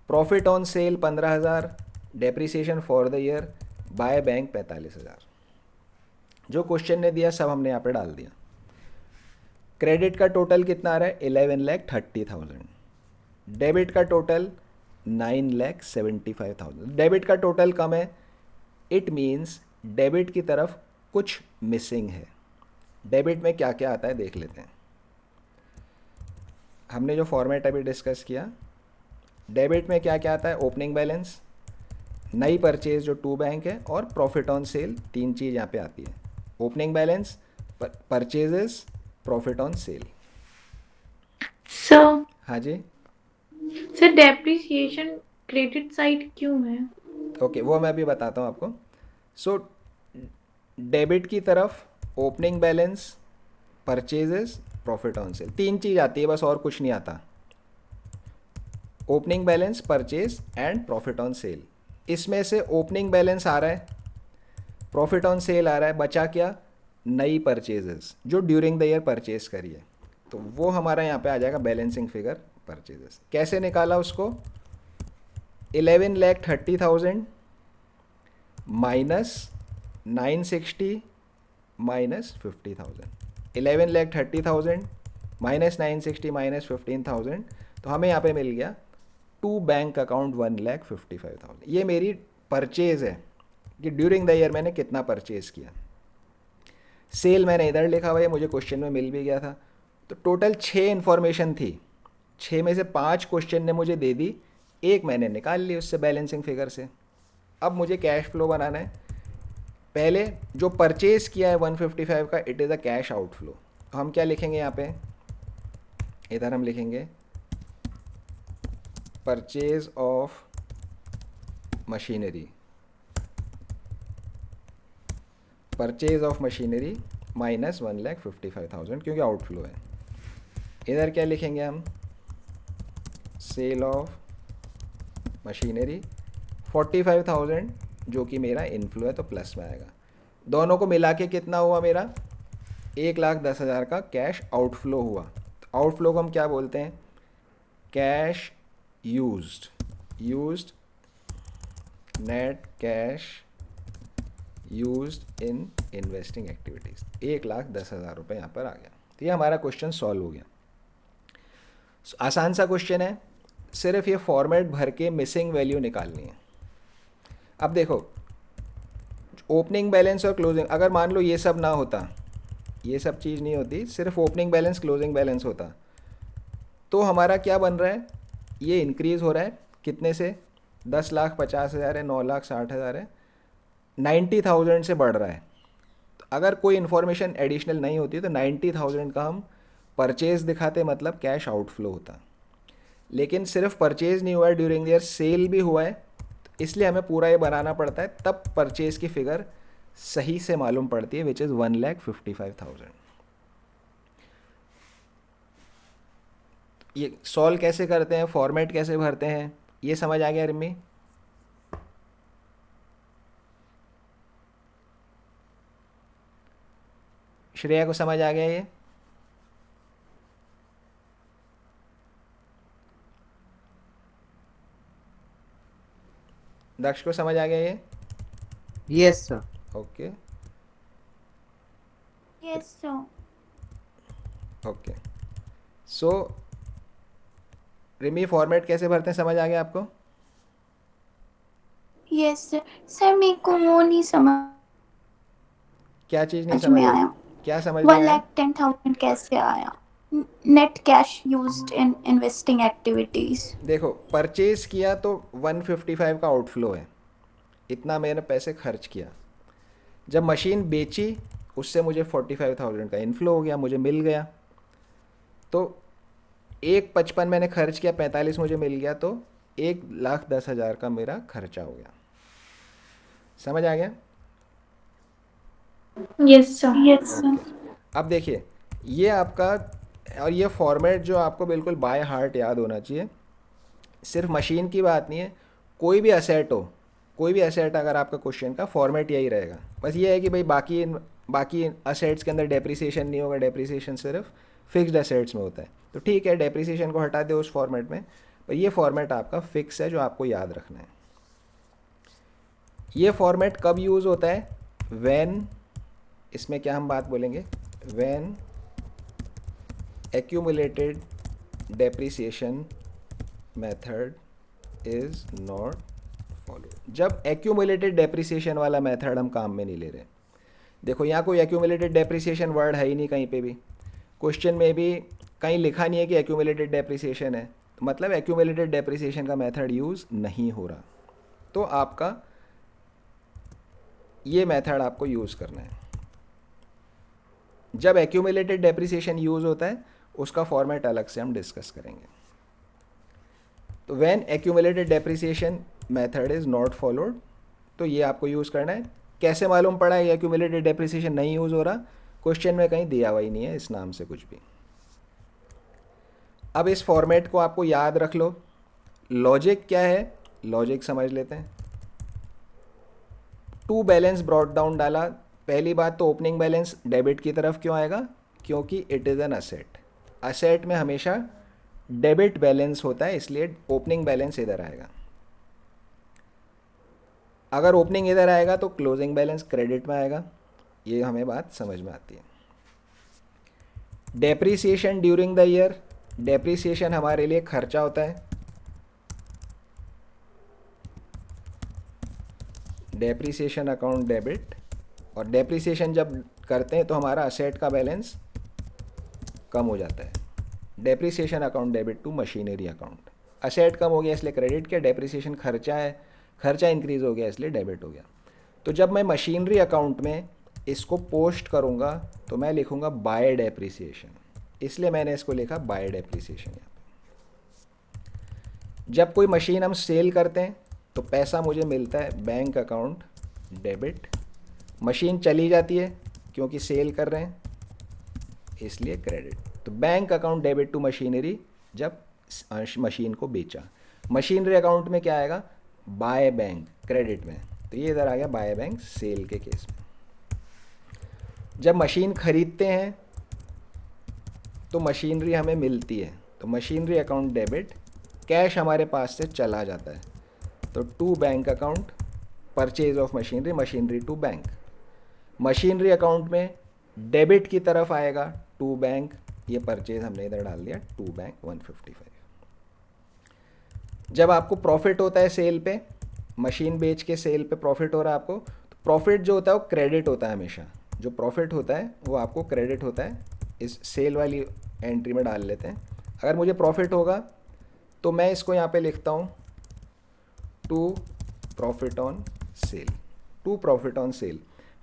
S1: profit on sale 15,000, depreciation for the year, by bank 45,000। जो क्वेश्चन ने दिया सब हमने यहाँ पे डाल दिया। क्रेडिट का टोटल कितना आ रहा है 11,30,000, डेबिट का टोटल 9,75,000। डेबिट का टोटल कम है, इट मीन्स डेबिट की तरफ कुछ मिसिंग है। डेबिट में क्या क्या आता है देख लेते हैं। हमने जो फॉर्मेट अभी डिस्कस किया, डेबिट में क्या क्या आता है, ओपनिंग बैलेंस, नई परचेज जो टू बैंक है, और प्रॉफिट ऑन सेल, तीन चीज़ यहाँ पे आती है। Opening balance, purchases, profit on cell.
S2: So,
S1: हाँ जी,
S2: sir, depreciation credit side क्यों है?
S1: ओके वो मैं अभी बताता हूँ आपको। सो डेबिट की तरफ opening balance, purchases, profit on cell, तीन चीज़ आती है बस, और कुछ नहीं आता। Opening balance, purchase and profit on cell. इसमें से ओपनिंग बैलेंस आ रहा है, प्रॉफिट ऑन सेल आ रहा है, बचा क्या, नई परचेजेस जो ड्यूरिंग द ईयर परचेज करी है, तो वो हमारा यहाँ पे आ जाएगा बैलेंसिंग फिगर परचेजेस। कैसे निकाला उसको, 11,30,000 माइनस 960 माइनस 50,000, 11,30,000 माइनस 960 माइनस 15,000, तो हमें यहाँ पे मिल गया टू बैंक अकाउंट 1,55,000। ये मेरी परचेज है कि ड्यूरिंग द ईयर मैंने कितना परचेज किया। सेल मैंने इधर लिखा हुआ है, मुझे क्वेश्चन में मिल भी गया था, तो टोटल 6 इन्फॉर्मेशन थी, 6 में से 5 क्वेश्चन ने मुझे दे दी, एक मैंने निकाल ली उससे बैलेंसिंग फिगर से। अब मुझे कैश फ्लो बनाना है। पहले जो परचेज किया है 155 का, it is a cash outflow. तो हम क्या लिखेंगे यहाँ पे, इधर हम लिखेंगे purchase of machinery, purchase of machinery minus 1,55,000 क्योंकि आउटफ्लो है। इधर क्या लिखेंगे हम, सेल ऑफ मशीनरी 45,000 जो कि मेरा इनफ्लो है तो प्लस में आएगा। दोनों को मिला के कितना हुआ मेरा, 1,10,000 का कैश आउटफ्लो हुआ। तो आउटफ्लो को हम क्या बोलते हैं, cash used net cash used in investing activities, 1,10,000 रुपये यहाँ पर आ गया। तो ये हमारा क्वेश्चन सॉल्व हो गया। आसान सा क्वेश्चन है, सिर्फ ये फॉर्मेट भर के मिसिंग वैल्यू निकालनी है। अब देखो, ओपनिंग बैलेंस और क्लोजिंग, अगर मान लो ये सब ना होता, ये सब चीज़ नहीं होती, सिर्फ ओपनिंग बैलेंस क्लोजिंग बैलेंस होता, तो हमारा क्या बन रहा है, ये इंक्रीज़ हो रहा है कितने से, 10,50,000 है, 9,60,000 है, 90,000 से बढ़ रहा है। तो अगर कोई इन्फॉर्मेशन एडिशनल नहीं होती तो 90,000 का हम परचेज दिखाते, मतलब कैश आउटफ्लो होता। लेकिन सिर्फ परचेज नहीं हुआ है, ड्यूरिंग द ईयर सेल भी हुआ है, तो इसलिए हमें पूरा ये बनाना पड़ता है, तब परचेज की फिगर सही से मालूम पड़ती है, विच इज़ 1,55,000। ये सॉल्व कैसे करते हैं, फॉर्मेट कैसे भरते हैं, ये समझ आ गया रिमी? श्रेया को समझ आ गया ये? दक्ष को समझ आ गया ये?
S3: Yes sir.
S1: Okay
S4: Yes, sir.
S1: Okay. So रिमी फॉर्मेट कैसे भरते हैं समझ आ गया आपको?
S4: Yes, sir. सर मेरे को वो नहीं समझ
S1: क्या चीज़ नहीं
S4: में
S1: समझ आई?
S4: आया।
S1: क्या समझ में आया?
S4: 1,10,000 कैसे आया? Net cash used in investing activities.
S1: देखो, परचेज किया तो 155 का आउटफ्लो है, इतना मैंने पैसे खर्च किया। जब मशीन बेची उससे मुझे 45,000 का इनफ्लो हो गया, मुझे मिल गया। तो 1,55 मैंने खर्च किया, 45 मुझे मिल गया, तो 1,10,000 का मेरा खर्चा हो गया। समझ आ गया?
S2: Yes sir.
S4: Yes sir.
S1: अब देखिए, ये आपका, और ये फॉर्मेट जो आपको बिल्कुल बाय हार्ट याद होना चाहिए। सिर्फ मशीन की बात नहीं है, कोई भी असेट हो, कोई भी असेट अगर आपका क्वेश्चन का फॉर्मेट यही रहेगा। बस ये है कि भाई बाकी असेट्स के अंदर डेप्रिसिएशन नहीं होगा, डेप्रिसिएशन सिर्फ फिक्स्ड असेट्स में होता है। तो ठीक है, डेप्रिसिएशन को हटा दो उस फॉर्मेट में, पर ये फॉर्मेट आपका फिक्स है जो आपको याद रखना है। ये फॉर्मेट कब यूज़ होता है, व्हेन, इसमें क्या हम बात बोलेंगे, when accumulated depreciation method is not followed। जब accumulated depreciation वाला मेथड हम काम में नहीं ले रहे। देखो, यहाँ कोई accumulated depreciation वर्ड है ही नहीं कहीं पे भी, क्वेश्चन में भी कहीं लिखा नहीं है कि accumulated depreciation है, तो मतलब accumulated depreciation का मेथड यूज़ नहीं हो रहा। तो आपका ये मेथड आपको यूज़ करना है। जब accumulated depreciation यूज़ होता है उसका फॉर्मेट अलग से हम डिस्कस करेंगे। तो when accumulated depreciation method is not followed, तो ये आपको यूज़ करना है। कैसे मालूम पड़ा है एक्यूमुलेटेड डेप्रिसिएशन नहीं यूज़ हो रहा, क्वेश्चन में कहीं दिया हुआ ही नहीं है इस नाम से कुछ भी। अब इस फॉर्मेट को आपको याद रख लो। लॉजिक क्या है, लॉजिक समझ लेते हैं। टू बैलेंस ब्रॉट डाउन डाला, पहली बात तो ओपनिंग बैलेंस डेबिट की तरफ क्यों आएगा, क्योंकि it is an asset. Asset में हमेशा डेबिट बैलेंस होता है, इसलिए ओपनिंग बैलेंस इधर आएगा। अगर ओपनिंग इधर आएगा तो क्लोजिंग बैलेंस क्रेडिट में आएगा। ये हमें बात समझ में आती है। Depreciation during the year, depreciation हमारे लिए खर्चा होता है। डेप्रिसिएशन अकाउंट डेबिट, और डेप्रिसिएशन जब करते हैं तो हमारा असेट का बैलेंस कम हो जाता है। Depreciation account debit to machinery account, asset कम हो गया इसलिए क्रेडिट किया, डेप्रिसिएशन खर्चा है, खर्चा इंक्रीज़ हो गया इसलिए डेबिट हो गया। तो जब मैं मशीनरी अकाउंट में इसको पोस्ट करूँगा तो मैं लिखूँगा बाय डेप्रिसिएशन, इसलिए मैंने इसको लिखा बाय डेप्रिसिएशन यहाँ पे। जब कोई मशीन हम सेल करते हैं तो पैसा मुझे मिलता है बैंक अकाउंट डेबिट, मशीन चली जाती है क्योंकि सेल कर रहे हैं इसलिए क्रेडिट। तो bank account debit to machinery जब मशीन को बेचा। मशीनरी अकाउंट में क्या आएगा, बाय बैंक क्रेडिट में, तो ये इधर आ गया बाय बैंक सेल के केस में। जब मशीन खरीदते हैं तो मशीनरी हमें मिलती है, तो मशीनरी अकाउंट डेबिट, कैश हमारे पास से चला जाता है तो to bank account purchase of machinery, machinery to bank. Machinery account में डेबिट की तरफ आएगा टू बैंक, ये परचेज हमने इधर डाल दिया टू बैंक 155। जब आपको प्रॉफिट होता है सेल पे, मशीन बेच के सेल पे प्रॉफिट हो रहा है आपको, तो प्रॉफिट जो होता है वो क्रेडिट होता है हमेशा, जो प्रॉफिट होता है वो आपको क्रेडिट होता है। इस सेल वाली एंट्री में डाल लेते हैं। अगर मुझे प्रॉफिट होगा तो मैं इसको यहाँ पे लिखता हूँ to profit on sale, to profit on sale.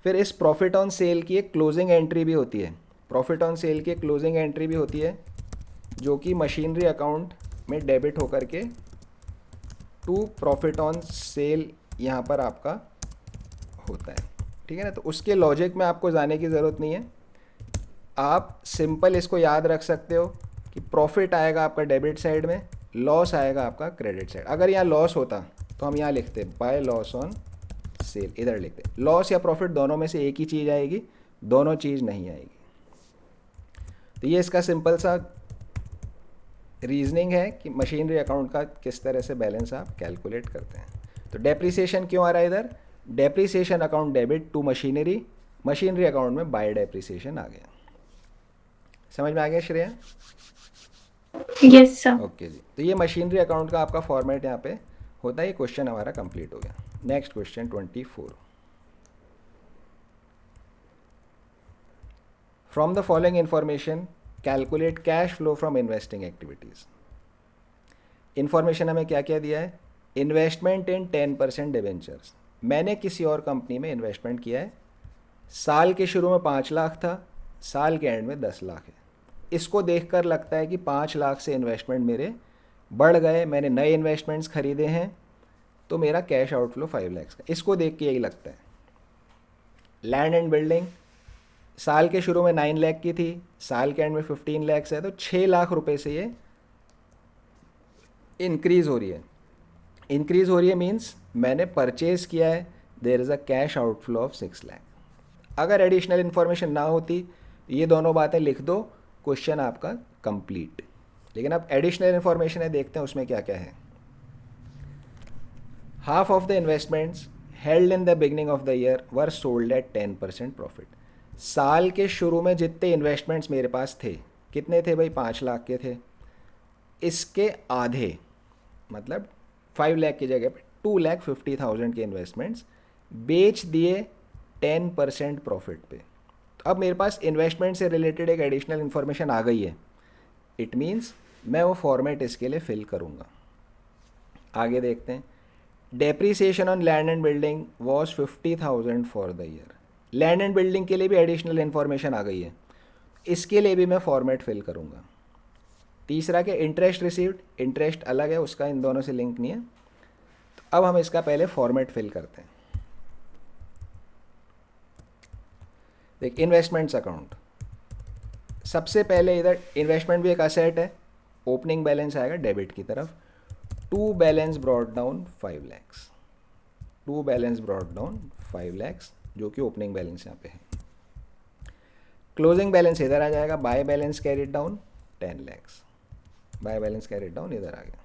S1: फिर इस प्रॉफिट ऑन सेल की एक क्लोजिंग एंट्री भी होती है, प्रॉफिट ऑन सेल की एक क्लोजिंग एंट्री भी होती है जो कि मशीनरी अकाउंट में डेबिट होकर के टू प्रॉफिट ऑन सेल यहाँ पर आपका होता है, ठीक है ना। तो उसके लॉजिक में आपको जाने की ज़रूरत नहीं है, आप सिंपल इसको याद रख सकते हो कि प्रॉफिट आएगा आपका डेबिट साइड में, लॉस आएगा आपका क्रेडिट साइड। अगर यहाँ लॉस होता तो हम यहाँ लिखते बाय लॉस ऑन सेल, इधर लिखते लॉस या प्रॉफिट दोनों में से एक ही चीज़ आएगी, दोनों चीज़ नहीं आएगी। तो ये इसका सिंपल सा रीजनिंग है कि मशीनरी अकाउंट का किस तरह से बैलेंस आप कैलकुलेट करते हैं। तो डेप्रिसिएशन क्यों आ रहा है इधर, depreciation account debit to machinery, machinery account में बाय डेप्रिसिएशन आ गया। समझ में आ गया श्रेया?
S2: Yes sir.
S1: ओके जी, तो ये मशीनरी अकाउंट का आपका फॉर्मेट यहाँ पे होता है। ये क्वेश्चन हमारा कंप्लीट हो गया। Next question 24। From the following information calculate cash flow from investing activities. Information हमें क्या क्या दिया है, इन्वेस्टमेंट इन 10% डिवेंचर्स, मैंने किसी और कंपनी में इन्वेस्टमेंट किया है, साल के शुरू में 5 लाख था, साल के एंड में 10 लाख है। इसको देखकर लगता है कि 5 लाख से इन्वेस्टमेंट मेरे बढ़ गए, मैंने नए इन्वेस्टमेंट्स खरीदे हैं, तो मेरा कैश आउटफ्लो 5 लाख का, इसको देख के यही लगता है। लैंड एंड बिल्डिंग साल के शुरू में 9 लाख की थी, साल के एंड में 15 लाख है, तो 6 लाख रुपए से ये इंक्रीज़ हो रही है। इंक्रीज़ हो रही है मीन्स मैंने परचेज़ किया है, there is a cash outflow of 6 lakh. अगर एडिशनल इन्फॉर्मेशन ना होती ये दोनों बातें लिख दो, क्वेश्चन आपका कंप्लीट। लेकिन अब एडिशनल इन्फॉर्मेशन है, देखते हैं उसमें क्या क्या है। Half of the investments held in the beginning of the year were sold eight 10% profit. साल के शुरू में जितने इन्वेस्टमेंट्स मेरे पास थे, कितने थे भाई, 5 लाख के थे, इसके आधे मतलब 5 लाख की जगह पे 2,50,000 के इन्वेस्टमेंट्स बेच दिए 10% प्रॉफिट पे। तो अब मेरे पास इन्वेस्टमेंट से रिलेटेड एक एडिशनल इन्फॉर्मेशन आ गई है, इट मीन्स मैं वो फॉर्मेट इसके लिए फिल करूँगा। आगे देखते हैं। Depreciation on land and building was 50,000 for the year. Land and building के लिए भी एडिशनल इन्फॉर्मेशन आ गई है, इसके लिए भी मैं फॉर्मेट फिल करूँगा। तीसरा के इंटरेस्ट रिसीव्ड, इंटरेस्ट अलग है, उसका इन दोनों से लिंक नहीं है। तो अब हम इसका पहले फॉर्मेट फिल करते हैं। देख, इन्वेस्टमेंट्स अकाउंट, सबसे पहले इधर इन्वेस्टमेंट भी एक असेट है, ओपनिंग बैलेंस आएगा डेबिट की तरफ। To balance brought down 5 lakhs, to balance brought down 5 lakhs जो कि ओपनिंग बैलेंस यहाँ पे है। क्लोजिंग बैलेंस इधर आ जाएगा, bye balance carried down 10 lakhs, bye balance carried down इधर आ गया।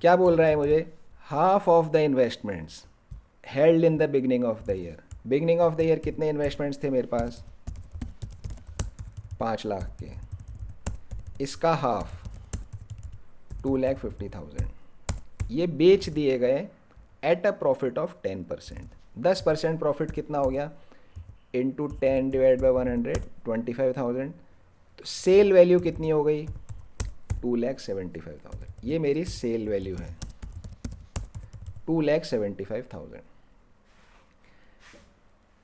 S1: क्या बोल रहा है मुझे, half of the investments held in the beginning of the year. Beginning of the year कितने इन्वेस्टमेंट्स थे मेरे पास, 5 लाख के, इसका हाफ 2,50,000 ये बेच दिए गए eight a profit of 10%। 10% profit कितना हो गया, इंटू 10 डिवाइड बाई 100, 25,000, तो सेल वैल्यू कितनी हो गई? 2,75,000। ये मेरी सेल वैल्यू है 2,75,000।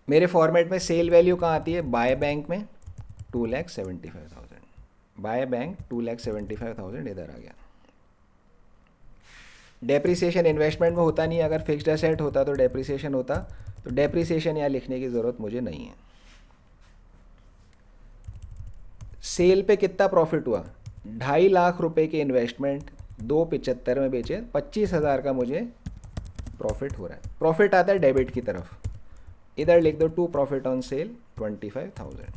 S1: मेरे फॉर्मेट में सेल वैल्यू कहाँ आती है? बाय बैंक में 2,75,000, बाय बैंक 2,75,000 इधर आ गया। डेप्रिसिएशन इन्वेस्टमेंट में होता नहीं है, अगर फिक्स्ड एसेट होता तो डेप्रिसिएशन होता, तो डेप्रिसिएशन यहाँ लिखने की ज़रूरत मुझे नहीं है। सेल पे कितना प्रॉफिट हुआ? 2.5 लाख रुपए के इन्वेस्टमेंट 2.75 में बेचे, 25,000 का मुझे प्रॉफिट हो रहा है। प्रॉफिट आता है डेबिट की तरफ, इधर लिख दो टू प्रॉफिट ऑन सेल 25,000।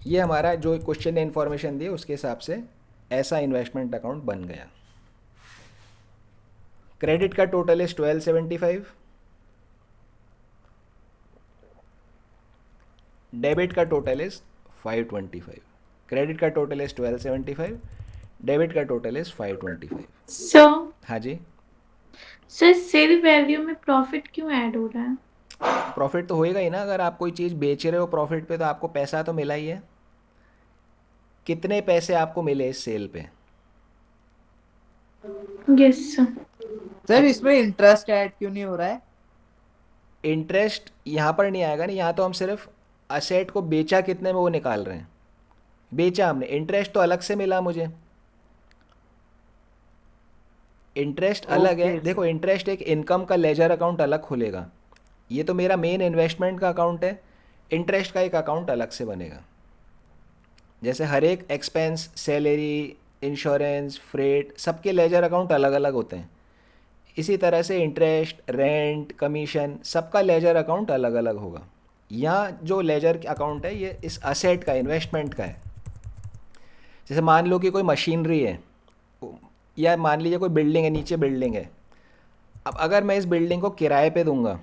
S1: ये हमारा जो क्वेश्चन ने इन्फॉर्मेशन दी उसके हिसाब से ऐसा इन्वेस्टमेंट अकाउंट बन गया। क्रेडिट का टोटल इज 1275, डेबिट का टोटल इज 525। क्रेडिट का टोटल इज 1275, डेबिट का टोटल इज 525।
S2: सर
S1: हाँ जी,
S2: सर सेल वैल्यू में प्रॉफिट क्यों ऐड हो रहा है?
S1: प्रॉफिट तो होएगा ही ना, अगर आप कोई चीज़ बेच रहे हो प्रॉफिट पे तो आपको पैसा तो मिला ही है। कितने पैसे आपको मिले इस सेल पे?
S2: Yes sir.
S3: सर इसमें इंटरेस्ट ऐड क्यों नहीं हो रहा है?
S1: इंटरेस्ट यहाँ पर नहीं आएगा ना, यहाँ तो हम सिर्फ असेट को बेचा कितने में वो निकाल रहे हैं। बेचा हमने, इंटरेस्ट तो अलग से मिला मुझे, इंटरेस्ट अलग है।
S3: Okay,
S1: देखो इंटरेस्ट एक इनकम का लेजर अकाउंट अलग खुलेगा, ये तो मेरा मेन इन्वेस्टमेंट का अकाउंट है, इंटरेस्ट का एक अकाउंट अलग से बनेगा। जैसे हर एक एक्सपेंस, सैलरी, इंश्योरेंस, फ्रेट, सबके लेजर अकाउंट अलग अलग होते हैं। इसी तरह से इंटरेस्ट, रेंट, कमीशन, सबका लेजर अकाउंट अलग अलग होगा। यहाँ जो लेजर अकाउंट है ये इस असेट का, इन्वेस्टमेंट का है। जैसे मान लो कि कोई मशीनरी है, या मान लीजिए कोई बिल्डिंग है, नीचे बिल्डिंग है। अब अगर मैं इस बिल्डिंग को किराए पे दूंगा,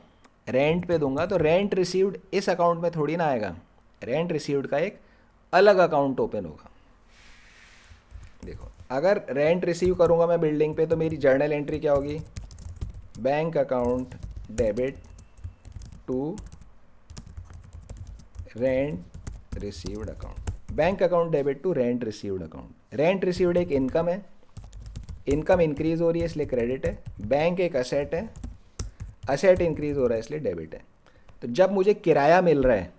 S1: रेंट पे दूंगा, तो रेंट रिसीव्ड इस अकाउंट में थोड़ी ना आएगा, रेंट रिसीव्ड का एक अलग अकाउंट ओपन होगा। देखो अगर रेंट रिसीव करूंगा मैं बिल्डिंग पे, तो मेरी जर्नल एंट्री क्या होगी? Bank account debit to rent received account, bank account debit to rent received account. Rent received एक इनकम है, इनकम इंक्रीज हो रही है इसलिए क्रेडिट है। बैंक एक असेट है, असेट इंक्रीज हो रहा है इसलिए डेबिट है। तो जब मुझे किराया मिल रहा है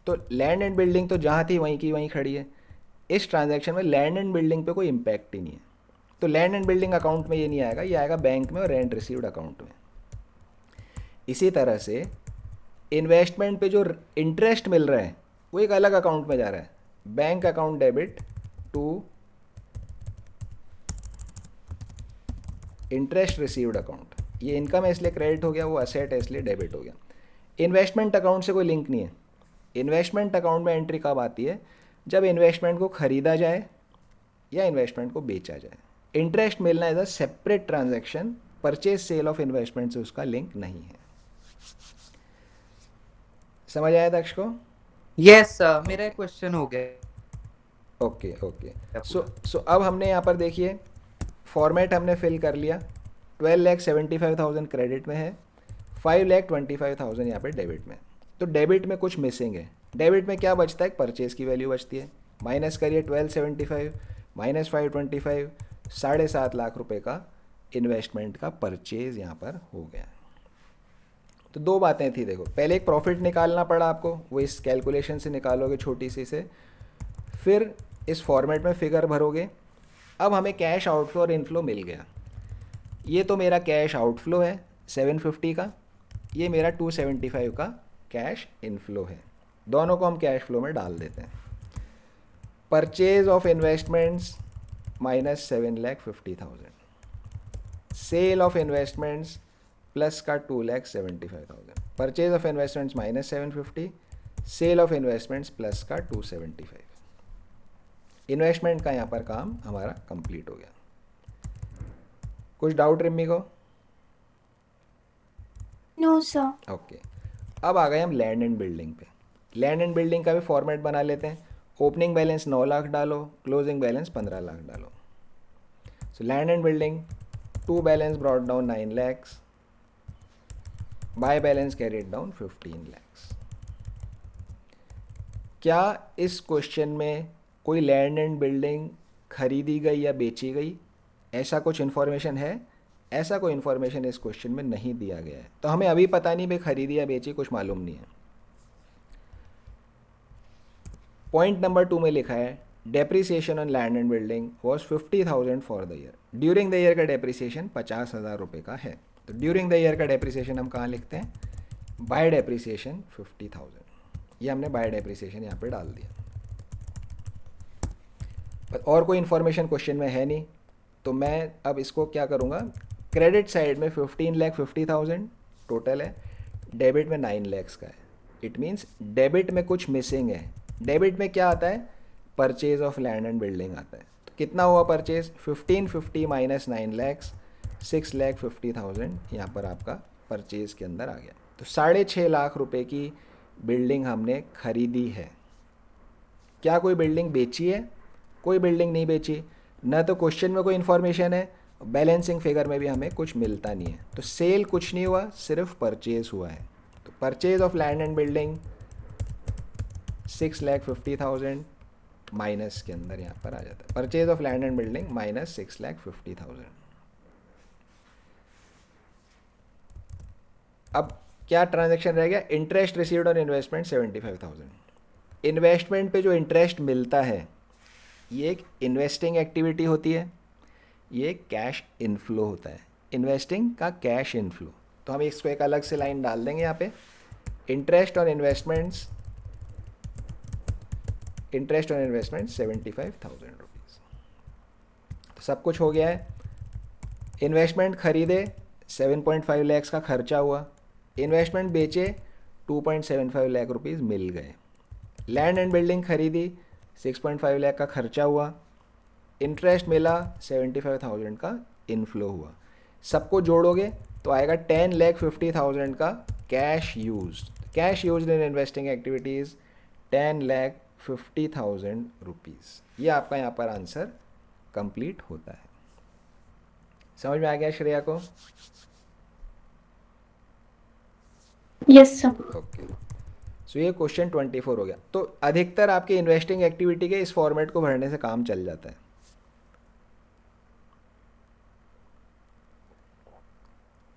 S1: तो लैंड एंड बिल्डिंग तो जहाँ थी वहीं की वहीं खड़ी है। इस ट्रांजैक्शन में लैंड एंड बिल्डिंग पे कोई इम्पैक्ट ही नहीं है, तो लैंड एंड बिल्डिंग अकाउंट में ये नहीं आएगा, ये आएगा बैंक में और रेंट रिसीव्ड अकाउंट में। इसी तरह से इन्वेस्टमेंट पे जो इंटरेस्ट मिल रहा है वो एक अलग अकाउंट में जा रहा है, bank account debit to interest received account. ये इनकम है इसलिए क्रेडिट हो गया, वो असेट है इसलिए डेबिट हो गया। इन्वेस्टमेंट अकाउंट से कोई लिंक नहीं है। इन्वेस्टमेंट अकाउंट में एंट्री कब आती है? जब इन्वेस्टमेंट को खरीदा जाए या इन्वेस्टमेंट को बेचा जाए। इंटरेस्ट मिलना as a separate transaction, purchase sale of investment से उसका लिंक नहीं है। समझ आया दक्ष को?
S3: यस सर, मेरा क्वेश्चन हो गया।
S1: Okay okay. सो अब हमने यहाँ पर देखिए फॉर्मेट हमने फिल कर लिया। 12,75,000 क्रेडिट में है, 5,25,000 यहाँ पे डेबिट में। तो डेबिट में कुछ मिसिंग है। डेबिट में क्या बचता है? परचेज़ की वैल्यू बचती है। माइनस करिए 1275 माइनस 525, 7.5 लाख रुपए का इन्वेस्टमेंट का परचेज़ यहाँ पर हो गया। तो दो बातें थी, देखो पहले एक प्रॉफिट निकालना पड़ा आपको, वो इस कैलकुलेशन से निकालोगे छोटी सी से, फिर इस फॉर्मेट में फिगर भरोगे। अब हमें कैश आउटफ्लो और इनफ्लो मिल गया। ये तो मेरा कैश आउटफ्लो है 750 का, ये मेरा 275 का कैश इनफ्लो है। दोनों को हम कैश फ्लो में डाल देते हैं। Purchase of investments minus 7,50,000, sale of investments plus का 2,75,000। Purchase of investments minus 750, sale of investments plus का 275। इन्वेस्टमेंट का यहाँ पर काम हमारा कंप्लीट हो गया। कुछ डाउट रिम्मी को?
S4: No sir.
S1: ओके। अब आ गए हम लैंड एंड बिल्डिंग पे। लैंड एंड बिल्डिंग का भी फॉर्मेट बना लेते हैं। ओपनिंग बैलेंस 9 लाख डालो, क्लोजिंग बैलेंस 15 लाख डालो। So land and building, to balance brought down 9 lakhs, by balance carried down 15 lakhs। क्या इस क्वेश्चन में कोई लैंड एंड बिल्डिंग खरीदी गई या बेची गई, ऐसा कुछ इन्फॉर्मेशन है? ऐसा कोई इन्फॉर्मेशन इस क्वेश्चन में नहीं दिया गया है, तो हमें अभी पता नहीं भाई खरीदी या बेची, कुछ मालूम नहीं है। पॉइंट नंबर 2 में लिखा है depreciation on land and building was 50,000 for the year. During the year का डेप्रिसिएशन 50,000 रुपये का है। तो ड्यूरिंग द ईयर का डेप्रिसिएशन हम कहाँ लिखते हैं? बाय डेप्रिसिएशन 50,000, ये हमने बाय डेप्रिसिएशन यहाँ पे डाल दिया। पर और कोई इन्फॉर्मेशन क्वेश्चन में है नहीं, तो मैं अब इसको क्या करूँगा, क्रेडिट साइड में 15,50,000 टोटल है, डेबिट में 9 lakhs का है। इट मीन्स डेबिट में कुछ मिसिंग है। डेबिट में क्या आता है? Purchase of land and building आता है। तो कितना हुआ परचेज? 1550 माइनस 9 lakhs, 6,50,000 यहाँ पर आपका परचेज के अंदर आ गया। तो 6.5 लाख रुपए की बिल्डिंग हमने खरीदी है। क्या कोई बिल्डिंग बेची है? कोई बिल्डिंग नहीं बेची। न तो क्वेश्चन में कोई इन्फॉर्मेशन है, बैलेंसिंग फिगर में भी हमें कुछ मिलता नहीं है। तो सेल कुछ नहीं हुआ, सिर्फ परचेज हुआ है। तो purchase of land and building 6,50,000 minus के अंदर यहाँ पर आ जाता है। Purchase of land and building minus 6,50,000। अब क्या ट्रांजैक्शन रह गया? Interest received on investment 75,000। Investment पे जो इंटरेस्ट मिलता है, ये एक इन्वेस्टिंग एक्टिविटी होती है, ये कैश इनफ्लो होता है। इन्वेस्टिंग का कैश इनफ्लो, तो हम इसको एक अलग से लाइन डाल देंगे यहाँ पे, interest on investments, interest on investment 75,000 rupees. तो सब कुछ हो गया है। इन्वेस्टमेंट खरीदे, 7.5 lakhs का खर्चा हुआ। इन्वेस्टमेंट बेचे, 2.75 लाख रुपीज़ मिल गए। लैंड एंड बिल्डिंग खरीदी, 6.5 लाख का खर्चा हुआ। इंटरेस्ट मिला, 75,000 का इनफ्लो हुआ। सबको जोड़ोगे तो आएगा 10,50,000 का cash use. Cash use in investing activities 10,50,000 rupees. ये आपका यहाँ पर आंसर कंप्लीट होता है। समझ में आ गया श्रेया को?
S2: Yes sir.
S1: ओके, सो ये क्वेश्चन 24 हो गया। तो अधिकतर आपके इन्वेस्टिंग एक्टिविटी के इस फॉर्मेट को भरने से काम चल जाता है।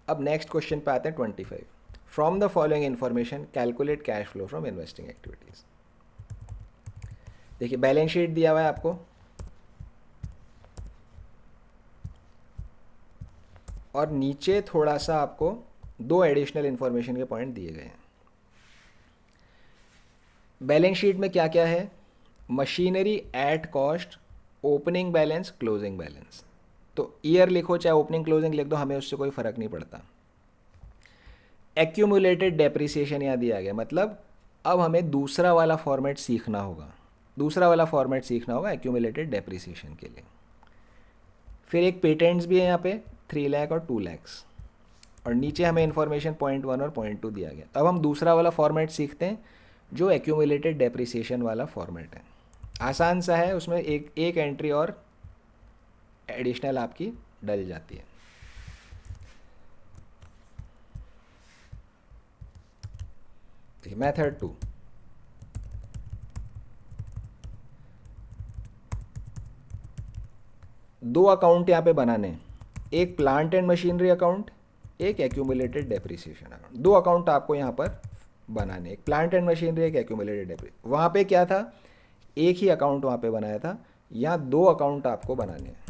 S1: अब नेक्स्ट क्वेश्चन पे आते हैं 25। From the following information calculate cash flow from investing activities. देखिए बैलेंस शीट दिया हुआ है आपको, और नीचे थोड़ा सा आपको 2 एडिशनल इंफॉर्मेशन के पॉइंट दिए गए हैं। बैलेंस शीट में क्या क्या है? Machinery at cost, opening balance, closing balance. तो ईयर लिखो चाहे ओपनिंग क्लोजिंग लिख दो, हमें उससे कोई फ़र्क नहीं पड़ता। एक्यूमुलेटेड डेप्रिसिएशन यहाँ दिया गया, मतलब अब हमें दूसरा वाला फॉर्मेट सीखना होगा। दूसरा वाला फॉर्मेट सीखना होगा एक्यूमुलेटेड डेप्रिसिएशन के लिए। फिर एक पेटेंट्स भी है यहाँ पे 3 लाख और 2 lakhs, और नीचे हमें इन्फॉर्मेशन 0.1 और 0.2 दिया गया। अब हम दूसरा वाला फॉर्मेट सीखते हैं जो एक्यूमुलेटेड डेप्रिसिएशन वाला फॉर्मेट है। आसान सा है, उसमें एक एंट्री और एडिशनल आपकी डल जाती है। मेथड 2, दो अकाउंट यहाँ पे बनाने हैं, एक प्लांट एंड मशीनरी अकाउंट, एक एक्यूमुलेटेड डेप्रिसिएशन अकाउंट। 2 अकाउंट आपको यहाँ पर बनाने, एक प्लांट एंड मशीनरी, एक एक्यूमुलेटेड डेप्रिसिएशन। वहाँ पे क्या था, एक ही अकाउंट वहाँ पे बनाया था, यहाँ 2 अकाउंट आपको बनाने हैं।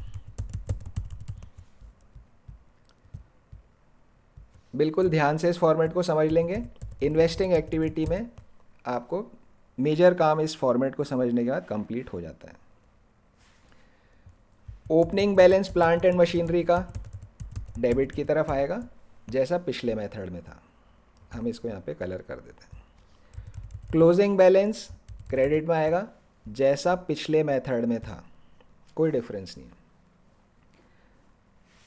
S1: बिल्कुल ध्यान से इस फॉर्मेट को समझ लेंगे। इन्वेस्टिंग एक्टिविटी में आपको मेजर काम इस फॉर्मेट को समझने के बाद कंप्लीट हो जाता है। Opening balance plant and machinery का डेबिट की तरफ आएगा, जैसा पिछले मेथड में था। हम इसको यहाँ पे कलर कर देते हैं। क्लोजिंग बैलेंस क्रेडिट में आएगा, जैसा पिछले मेथड में था, कोई डिफरेंस नहीं है।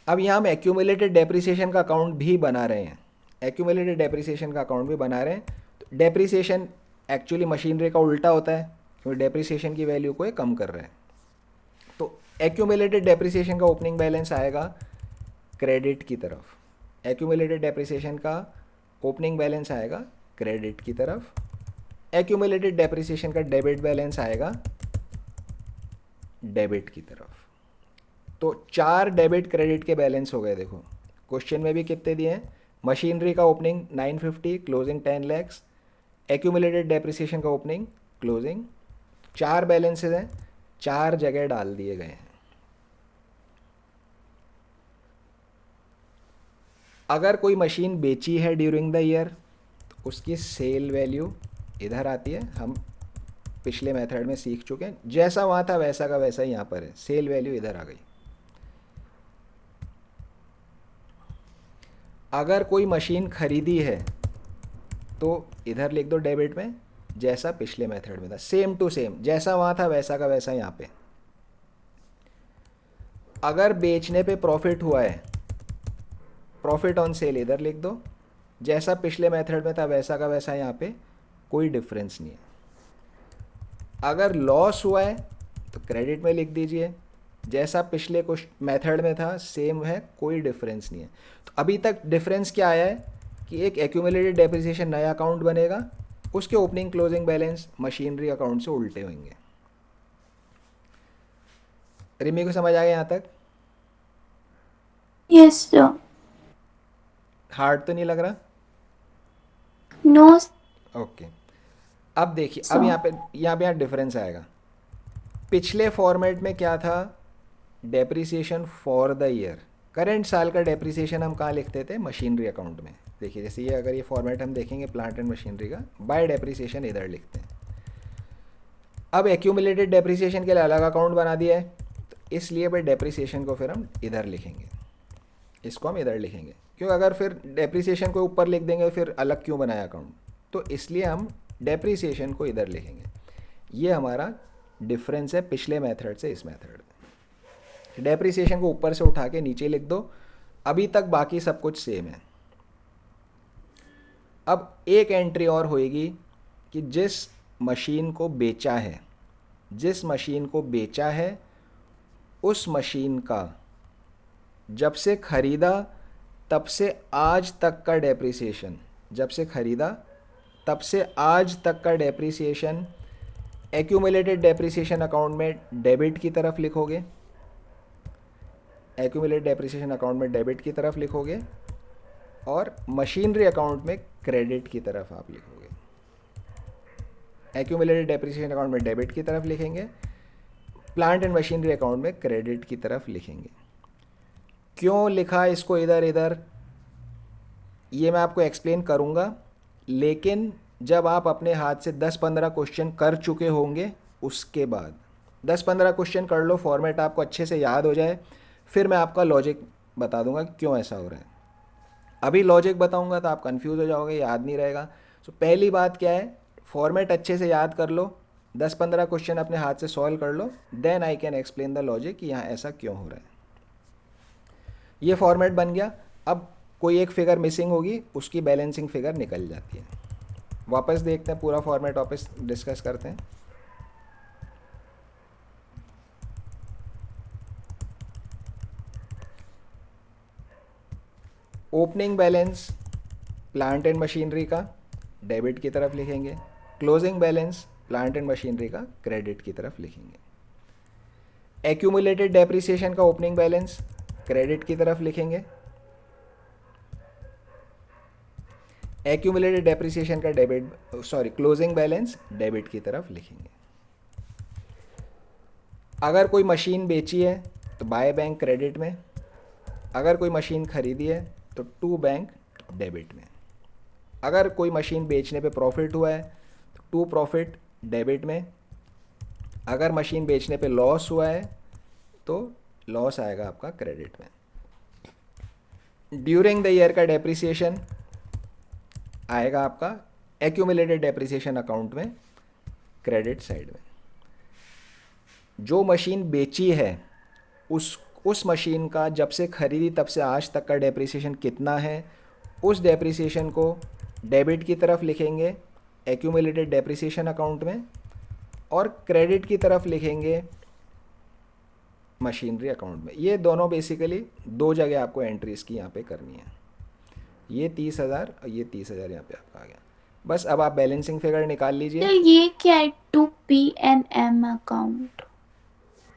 S1: अब यहाँ हम एक्यूमुलेटेड डेप्रिसिएशन का अकाउंट भी बना रहे हैं। एक्यूमुलेटेड डेप्रिसिएशन का अकाउंट भी बना रहे हैं। तो डेप्रिसिएशन एक्चुअली मशीनरी का उल्टा होता है, क्योंकि डेप्रिसिएशन की वैल्यू को ये कम कर रहे हैं। तो एक्यूमुलेटेड डेप्रिसिएशन का ओपनिंग बैलेंस आएगा क्रेडिट की तरफ, एक्यूमुलेटेड डेप्रिसिएशन का ओपनिंग बैलेंस आएगा क्रेडिट की तरफ, एक्यूमुलेटेड डेप्रिसिएशन का डेबिट बैलेंस आएगा डेबिट की तरफ। तो 4 डेबिट क्रेडिट के बैलेंस हो गए। देखो क्वेश्चन में भी कितने दिए हैं, मशीनरी का opening 950, closing 10 lakhs, accumulated depreciation का ओपनिंग क्लोजिंग, 4 बैलेंसेस हैं, 4 जगह डाल दिए गए हैं। अगर कोई मशीन बेची है ड्यूरिंग द ईयर तो उसकी सेल वैल्यू इधर आती है, हम पिछले मेथड में सीख चुके हैं, जैसा वहाँ था वैसा का वैसा ही यहाँ पर है, सेल वैल्यू इधर आ गई। अगर कोई मशीन खरीदी है तो इधर लिख दो डेबिट में, जैसा पिछले मेथड में था, सेम टू सेम, जैसा वहाँ था वैसा का वैसा यहाँ पे। अगर बेचने पे प्रॉफिट हुआ है, प्रॉफिट ऑन सेल इधर लिख दो, जैसा पिछले मेथड में था वैसा का वैसा यहाँ पे, कोई डिफरेंस नहीं है। अगर लॉस हुआ है तो क्रेडिट में लिख दीजिए, जैसा पिछले कुछ मेथड में था सेम है, कोई डिफरेंस नहीं है। तो अभी तक डिफरेंस क्या आया है कि एक एक्यूमुलेटेड डेप्रिसिएशन नया अकाउंट बनेगा, उसके opening closing balance machinery account से उल्टे होंगे। रिमी को समझ आ गया यहाँ तक?
S4: Yes, sir.
S1: हार्ड तो नहीं लग रहा?
S4: No,
S1: ओके अब देखिए, अब यहाँ डिफरेंस आएगा। पिछले फॉर्मेट में क्या था, depreciation for the year, current साल का डेप्रिसिएशन हम कहाँ लिखते थे, मशीनरी अकाउंट में। देखिए जैसे ये अगर ये फॉर्मेट हम देखेंगे प्लांट एंड मशीनरी का, बाय डेप्रिसिएशन इधर लिखते हैं। अब एक्यूमुलेटेड डेप्रिसिएशन के लिए अलग अकाउंट बना दिया है, तो इसलिए भाई डेप्रिसिएशन को फिर हम इधर लिखेंगे, इसको हम इधर लिखेंगे, क्यों अगर फिर डेप्रिसिएशन को ऊपर लिख देंगे फिर अलग क्यों बनाया अकाउंट, तो इसलिए हम डेप्रिसिएशन को इधर लिखेंगे। ये हमारा डिफरेंस है पिछले मेथड से इस मेथड में। डेप्रिसिएशन को ऊपर से उठा के नीचे लिख दो, अभी तक बाकी सब कुछ सेम है। अब एक एंट्री और होएगी कि जिस मशीन को बेचा है, जिस मशीन को बेचा है उस मशीन का जब से खरीदा तब से आज तक का डेप्रिसिएशन, जब से खरीदा तब से आज तक का डेप्रिसिएशन एक्यूमुलेटेड डेप्रिसिएशन अकाउंट में डेबिट की तरफ लिखोगे, एक्यूमुलेटेड डेप्रिसिएशन अकाउंट में डेबिट की तरफ लिखोगे, और मशीनरी अकाउंट में क्रेडिट की तरफ आप लिखोगे। एक्यूमुलेटेड डेप्रिसिएशन अकाउंट में डेबिट की तरफ लिखेंगे, प्लांट एंड मशीनरी अकाउंट में क्रेडिट की तरफ लिखेंगे। क्यों लिखा इसको इधर इधर, ये मैं आपको एक्सप्लेन करूँगा, लेकिन जब आप अपने हाथ से 10-15 क्वेश्चन कर चुके होंगे उसके बाद। 10-15 क्वेश्चन कर लो, फॉर्मेट आपको अच्छे से याद हो जाए, फिर मैं आपका लॉजिक बता दूंगा कि क्यों ऐसा हो रहा है। अभी लॉजिक बताऊंगा तो आप कंफ्यूज हो जाओगे, याद नहीं रहेगा। तो पहली बात क्या है, फॉर्मेट अच्छे से याद कर लो, 10-15 क्वेश्चन अपने हाथ से सॉल्व कर लो, then I can explain the logic कि यहाँ ऐसा क्यों हो रहा है। ये फॉर्मेट बन गया। अब कोई एक फिगर मिसिंग होगी, उसकी बैलेंसिंग फिगर निकल जाती है। वापस देखते हैं, पूरा फॉर्मेट वापस डिस्कस करते हैं। Opening balance plant and machinery का डेबिट की तरफ लिखेंगे, closing balance plant and machinery का क्रेडिट की तरफ लिखेंगे। एक्यूमुलेटेड डेप्रिसिएशन का ओपनिंग बैलेंस क्रेडिट की तरफ लिखेंगे, एक्यूमुलेटेड डेप्रिसिएशन का क्लोजिंग बैलेंस डेबिट की तरफ लिखेंगे। अगर कोई मशीन बेची है तो बाय बैंक क्रेडिट में, अगर कोई मशीन खरीदी है तो टू बैंक डेबिट में। अगर कोई मशीन बेचने पे प्रॉफिट हुआ है तो टू प्रॉफिट डेबिट में। अगर मशीन बेचने पे लॉस हुआ है तो लॉस आएगा आपका क्रेडिट में। ड्यूरिंग द ईयर का डेप्रिसिएशन आएगा आपका एक्यूमुलेटेड डेप्रिसिएशन अकाउंट में क्रेडिट साइड में। जो मशीन बेची है उस मशीन का जब से खरीदी तब से आज तक का डेप्रिसिएशन कितना है, उस डेप्रिसिएशन को डेबिट की तरफ लिखेंगे एक्यूमुलेटेड डेप्रिसिएशन अकाउंट में, और क्रेडिट की तरफ लिखेंगे मशीनरी अकाउंट में। ये दोनों बेसिकली दो जगह आपको एंट्रीज की यहाँ पे करनी है। ये 30,000 और ये 30,000 यहाँ पे आपका आ गया। बस अब आप बैलेंसिंग फिगर निकाल लीजिए।
S2: सर ये क्या है, to P&M account?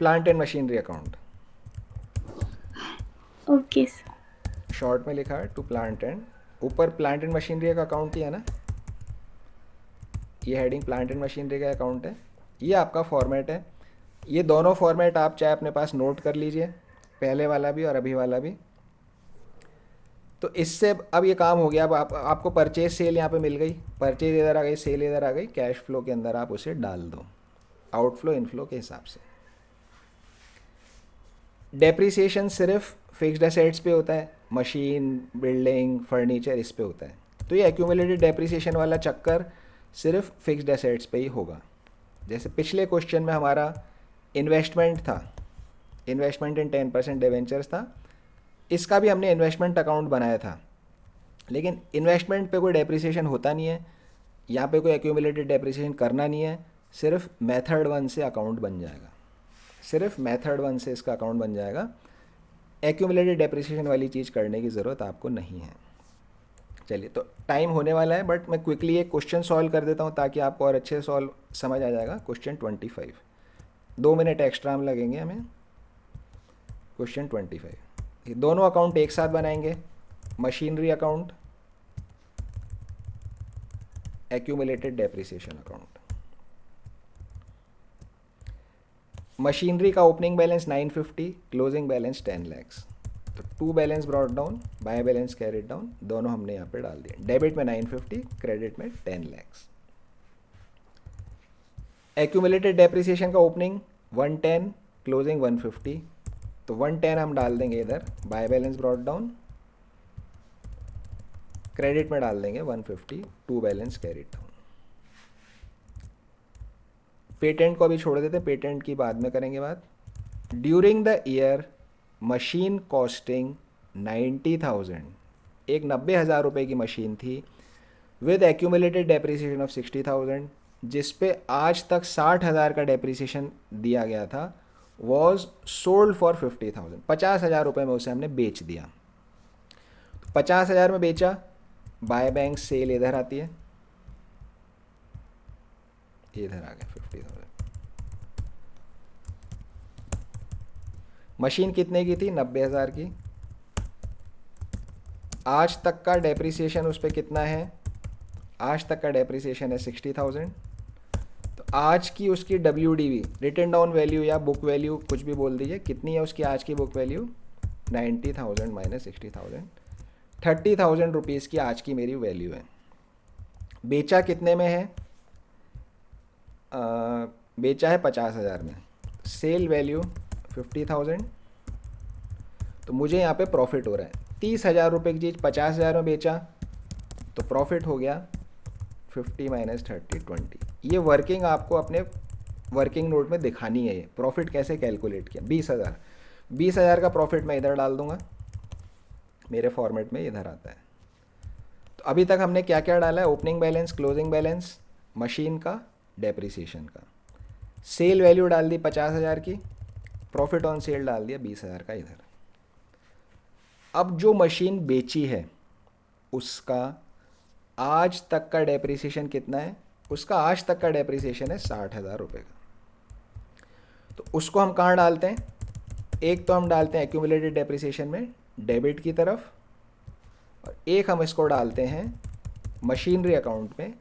S1: Plant and machinery account,
S2: okay sir.
S1: Short में लिखा है टू प्लांट एंड, ऊपर प्लांट एंड मशीनरी का अकाउंट ही है ना, ये हेडिंग प्लांट एंड मशीनरी का अकाउंट है। ये आपका फॉर्मेट है। ये दोनों फॉर्मेट आप चाहे अपने पास नोट कर लीजिए, पहले वाला भी और अभी वाला भी। तो इससे अब ये काम हो गया। अब आपको परचेज सेल यहाँ पे मिल गई, परचेज इधर आ गई, सेल इधर आ गई, कैश फ्लो के अंदर आप उसे डाल दो आउटफ्लो इनफ्लो के हिसाब से। डेप्रिसिएशन सिर्फ फिक्स्ड एसेट्स पे होता है, मशीन, बिल्डिंग, फर्नीचर इस पे होता है। तो ये एक्यूमुलेटेड डेप्रिसिएशन वाला चक्कर सिर्फ फिक्स्ड एसेट्स पे ही होगा। जैसे पिछले क्वेश्चन में हमारा इन्वेस्टमेंट था, इन्वेस्टमेंट इन 10% डिवेंचर्स था, इसका भी हमने इन्वेस्टमेंट अकाउंट बनाया था, लेकिन इन्वेस्टमेंट पे कोई डेप्रिसिएशन होता नहीं है, यहाँ पे कोई एक्यूमुलेटेड डेप्रिसिएशन करना नहीं है, सिर्फ मेथड 1 से अकाउंट बन जाएगा, सिर्फ मेथड 1 से इसका अकाउंट बन जाएगा। एक्यूमुलेटेड डेप्रिसिएशन वाली चीज़ करने की ज़रूरत आपको नहीं है। चलिए, तो टाइम होने वाला है, बट मैं क्विकली एक क्वेश्चन सॉल्व कर देता हूँ ताकि आपको और अच्छे सॉल्व समझ आ जाएगा। क्वेश्चन 25, 2 मिनट एक्स्ट्रा हम लगेंगे हमें। क्वेश्चन 25, ये दोनों अकाउंट एक साथ बनाएंगे, machinery account, accumulated depreciation account. Machinery का opening balance 950, closing balance 10 lakhs। तो to balance brought down, by balance carried down, दोनों हमने यहाँ पे डाल दिए। डेबिट में 950, क्रेडिट में 10 lakhs। एक्यूमुलेटेड डेप्रिसिएशन का ओपनिंग 110, क्लोजिंग 150, तो 110 हम डाल देंगे इधर, by balance brought down, credit में डाल देंगे 150, to balance carried down. Patent को अभी छोड़ देते, पेटेंट की बाद में करेंगे बात। During the year machine costing 90,000, एक 90,000 रुपये की मशीन थी, विद एक्यूमुलेटेड डेप्रिसिएशन ऑफ 60,000, जिस पे आज तक 60,000 का डेप्रिसिएशन दिया गया था, वॉज सोल्ड फॉर 50,000, 50,000 रुपये में उसे हमने बेच दिया। 50,000 में बेचा, बाय बैंक सेल इधर आती है, इधर आ गया 50,000। मशीन कितने की थी? 90,000 की। आज तक का डेप्रिसिएशन उस पर कितना है? आज तक का डेप्रिसिएशन है 60,000। तो आज की उसकी WDV, रिटन डाउन वैल्यू या बुक वैल्यू, कुछ भी बोल दीजिए, कितनी है उसकी आज की बुक वैल्यू? 90,000 माइनस 60,000, 30,000 रुपीज़ की आज की मेरी वैल्यू है। बेचा कितने में है? बेचा है 50,000 में, सेल वैल्यू 50,000, तो मुझे यहाँ पे प्रॉफिट हो रहा है। 30,000 रुपये की चीज़ 50,000 में बेचा तो प्रॉफिट हो गया 50 माइनस 30, 20। ये वर्किंग आपको अपने वर्किंग नोट में दिखानी है। ये प्रॉफिट कैसे कैलकुलेट किया? 20,000 का प्रॉफिट मैं इधर डाल दूंगा, मेरे फॉर्मेट में इधर आता है। तो अभी तक हमने क्या क्या डाला है? Opening balance, closing balance, machine का, डेप्रिसिएशन का। सेल वैल्यू डाल दी 50,000 की, प्रॉफिट ऑन सेल डाल दिया 20,000 का इधर। अब जो मशीन बेची है उसका आज तक का डेप्रिसिएशन कितना है? उसका आज तक का डेप्रिसिएशन है 60,000 रुपये का। तो उसको हम कहाँ डालते हैं? एक तो हम डालते हैं एक्यूमुलेटेड डेप्रिसिएशन में, डेबिट की तरफ, और एक हम इसको डालते हैं मशीनरी अकाउंट में,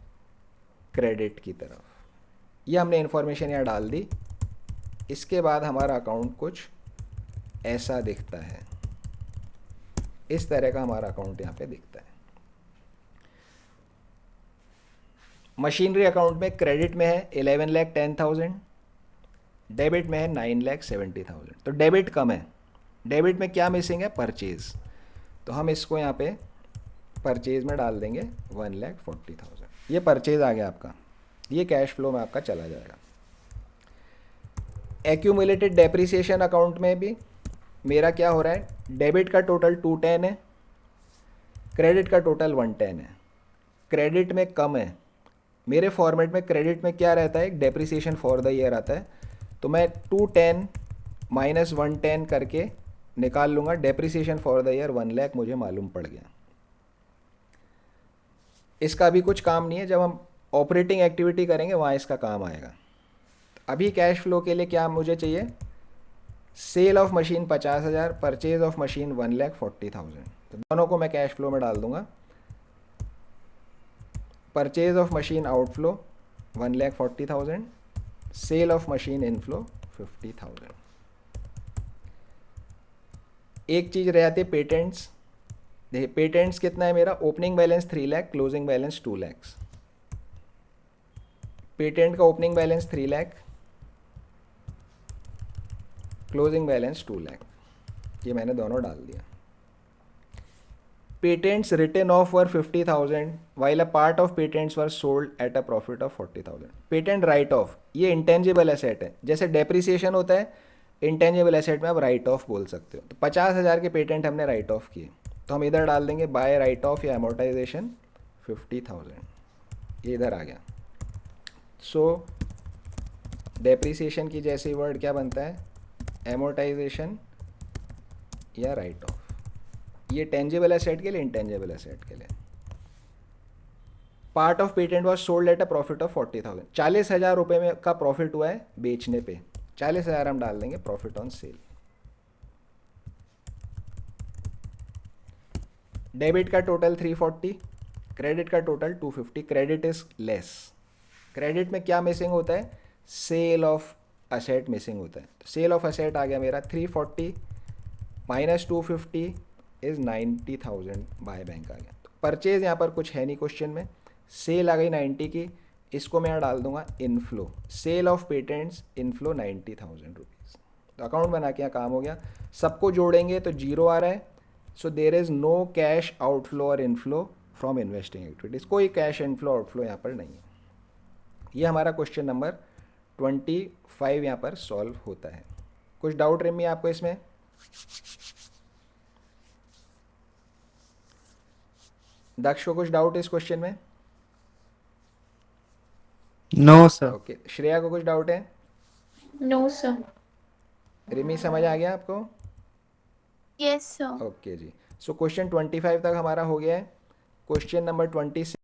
S1: क्रेडिट की तरफ। ये हमने इन्फॉर्मेशन यहाँ डाल दी। इसके बाद हमारा अकाउंट कुछ ऐसा दिखता है, इस तरह का हमारा अकाउंट यहाँ पे दिखता है। मशीनरी अकाउंट में क्रेडिट में है 11,10,000, डेबिट में है 9,70,000। तो डेबिट कम है, डेबिट में क्या मिसिंग है? परचेज। तो हम इसको यहाँ पे परचेज में डाल देंगे 1,40,000। ये परचेज आ गया आपका, ये कैश फ्लो में आपका चला जाएगा। एक्यूमुलेटेड डेप्रिसिएशन अकाउंट में भी मेरा क्या हो रहा है? डेबिट का टोटल 210 है, क्रेडिट का टोटल 110 है। क्रेडिट में कम है, मेरे फॉर्मेट में क्रेडिट में क्या रहता है? डेप्रिसिएशन फॉर द ईयर आता है, तो मैं 210 माइनस 110 करके निकाल लूँगा। Depreciation for the year 1 lakh मुझे मालूम पड़ गया। इसका अभी कुछ काम नहीं है, जब हम ऑपरेटिंग एक्टिविटी करेंगे वहाँ इसका काम आएगा। अभी कैश फ्लो के लिए क्या मुझे चाहिए, sale of machine 50,000, purchase of machine 1,40,000। तो दोनों को मैं कैश फ्लो में डाल दूंगा। Purchase of machine outflow 1,40,000, sale of machine inflow 50,000। एक चीज़ रह जाती है पेटेंट्स। देखिए पेटेंट्स कितना है मेरा, opening balance 3 lakh, closing balance 2 lakh. Patent का opening balance 3 lakh, closing balance 2 lakh, ये मैंने दोनों डाल दिया। Patents written off were 50,000 while a part of patents were sold at a profit of 40,000। Patent write off, ये इंटेंजिबल एसेट है, जैसे डेप्रिसिएशन होता है इंटेंजिबल एसेट में आप राइट ऑफ बोल सकते हो। तो 50,000 के पेटेंट हमने राइट ऑफ किए, तो हम इधर डाल देंगे बाय राइट ऑफ या अमोर्टाइजेशन 50,000, ये इधर आ गया। सो डेप्रिसिएशन की जैसे वर्ड क्या बनता है, एमोर्टाइजेशन या राइट ऑफ। ये टेंजिबल एसेट के लिए, इंटेंजिबल एसेट के लिए। Part of patent was sold at a profit of 40,000, 40,000 रुपये में का प्रॉफिट हुआ है बेचने पे, 40,000 हम डाल देंगे प्रॉफिट ऑन सेल। डेबिट का टोटल 340, क्रेडिट का total 250। Credit is less. Credit में क्या मिसिंग होता है, सेल ऑफ असेट मिसिंग होता है। तो सेल ऑफ असेट आ गया मेरा 340 माइनस 250 इज 90,000 बाय बैंक आ गया। तो परचेज यहाँ पर कुछ है नहीं क्वेश्चन में, सेल आ गई 90 की, इसको मैं यहाँ डाल दूंगा inflow, sale of patents inflow 90,000 rupees. तो अकाउंट बना के यहाँ काम हो गया। सबको जोड़ेंगे तो जीरो आ रहा है, so there is no cash outflow और इनफ्लो फ्रॉम इन्वेस्टिंग एक्टिविटीज़, कोई कैश इनफ्लो आउटफ्लो यहाँ पर नहीं है। ये हमारा क्वेश्चन नंबर 25 यहाँ पर सॉल्व होता है। कुछ डाउट रिमी आपको इसमें? दक्ष को कुछ डाउट इस क्वेश्चन में?
S3: No sir.
S1: ओके, श्रेया को कुछ डाउट है?
S2: No sir.
S1: रिमी समझ आ गया आपको?
S4: Yes, sir.
S1: ओके जी। सो क्वेश्चन 25 तक हमारा हो गया है। Question number 26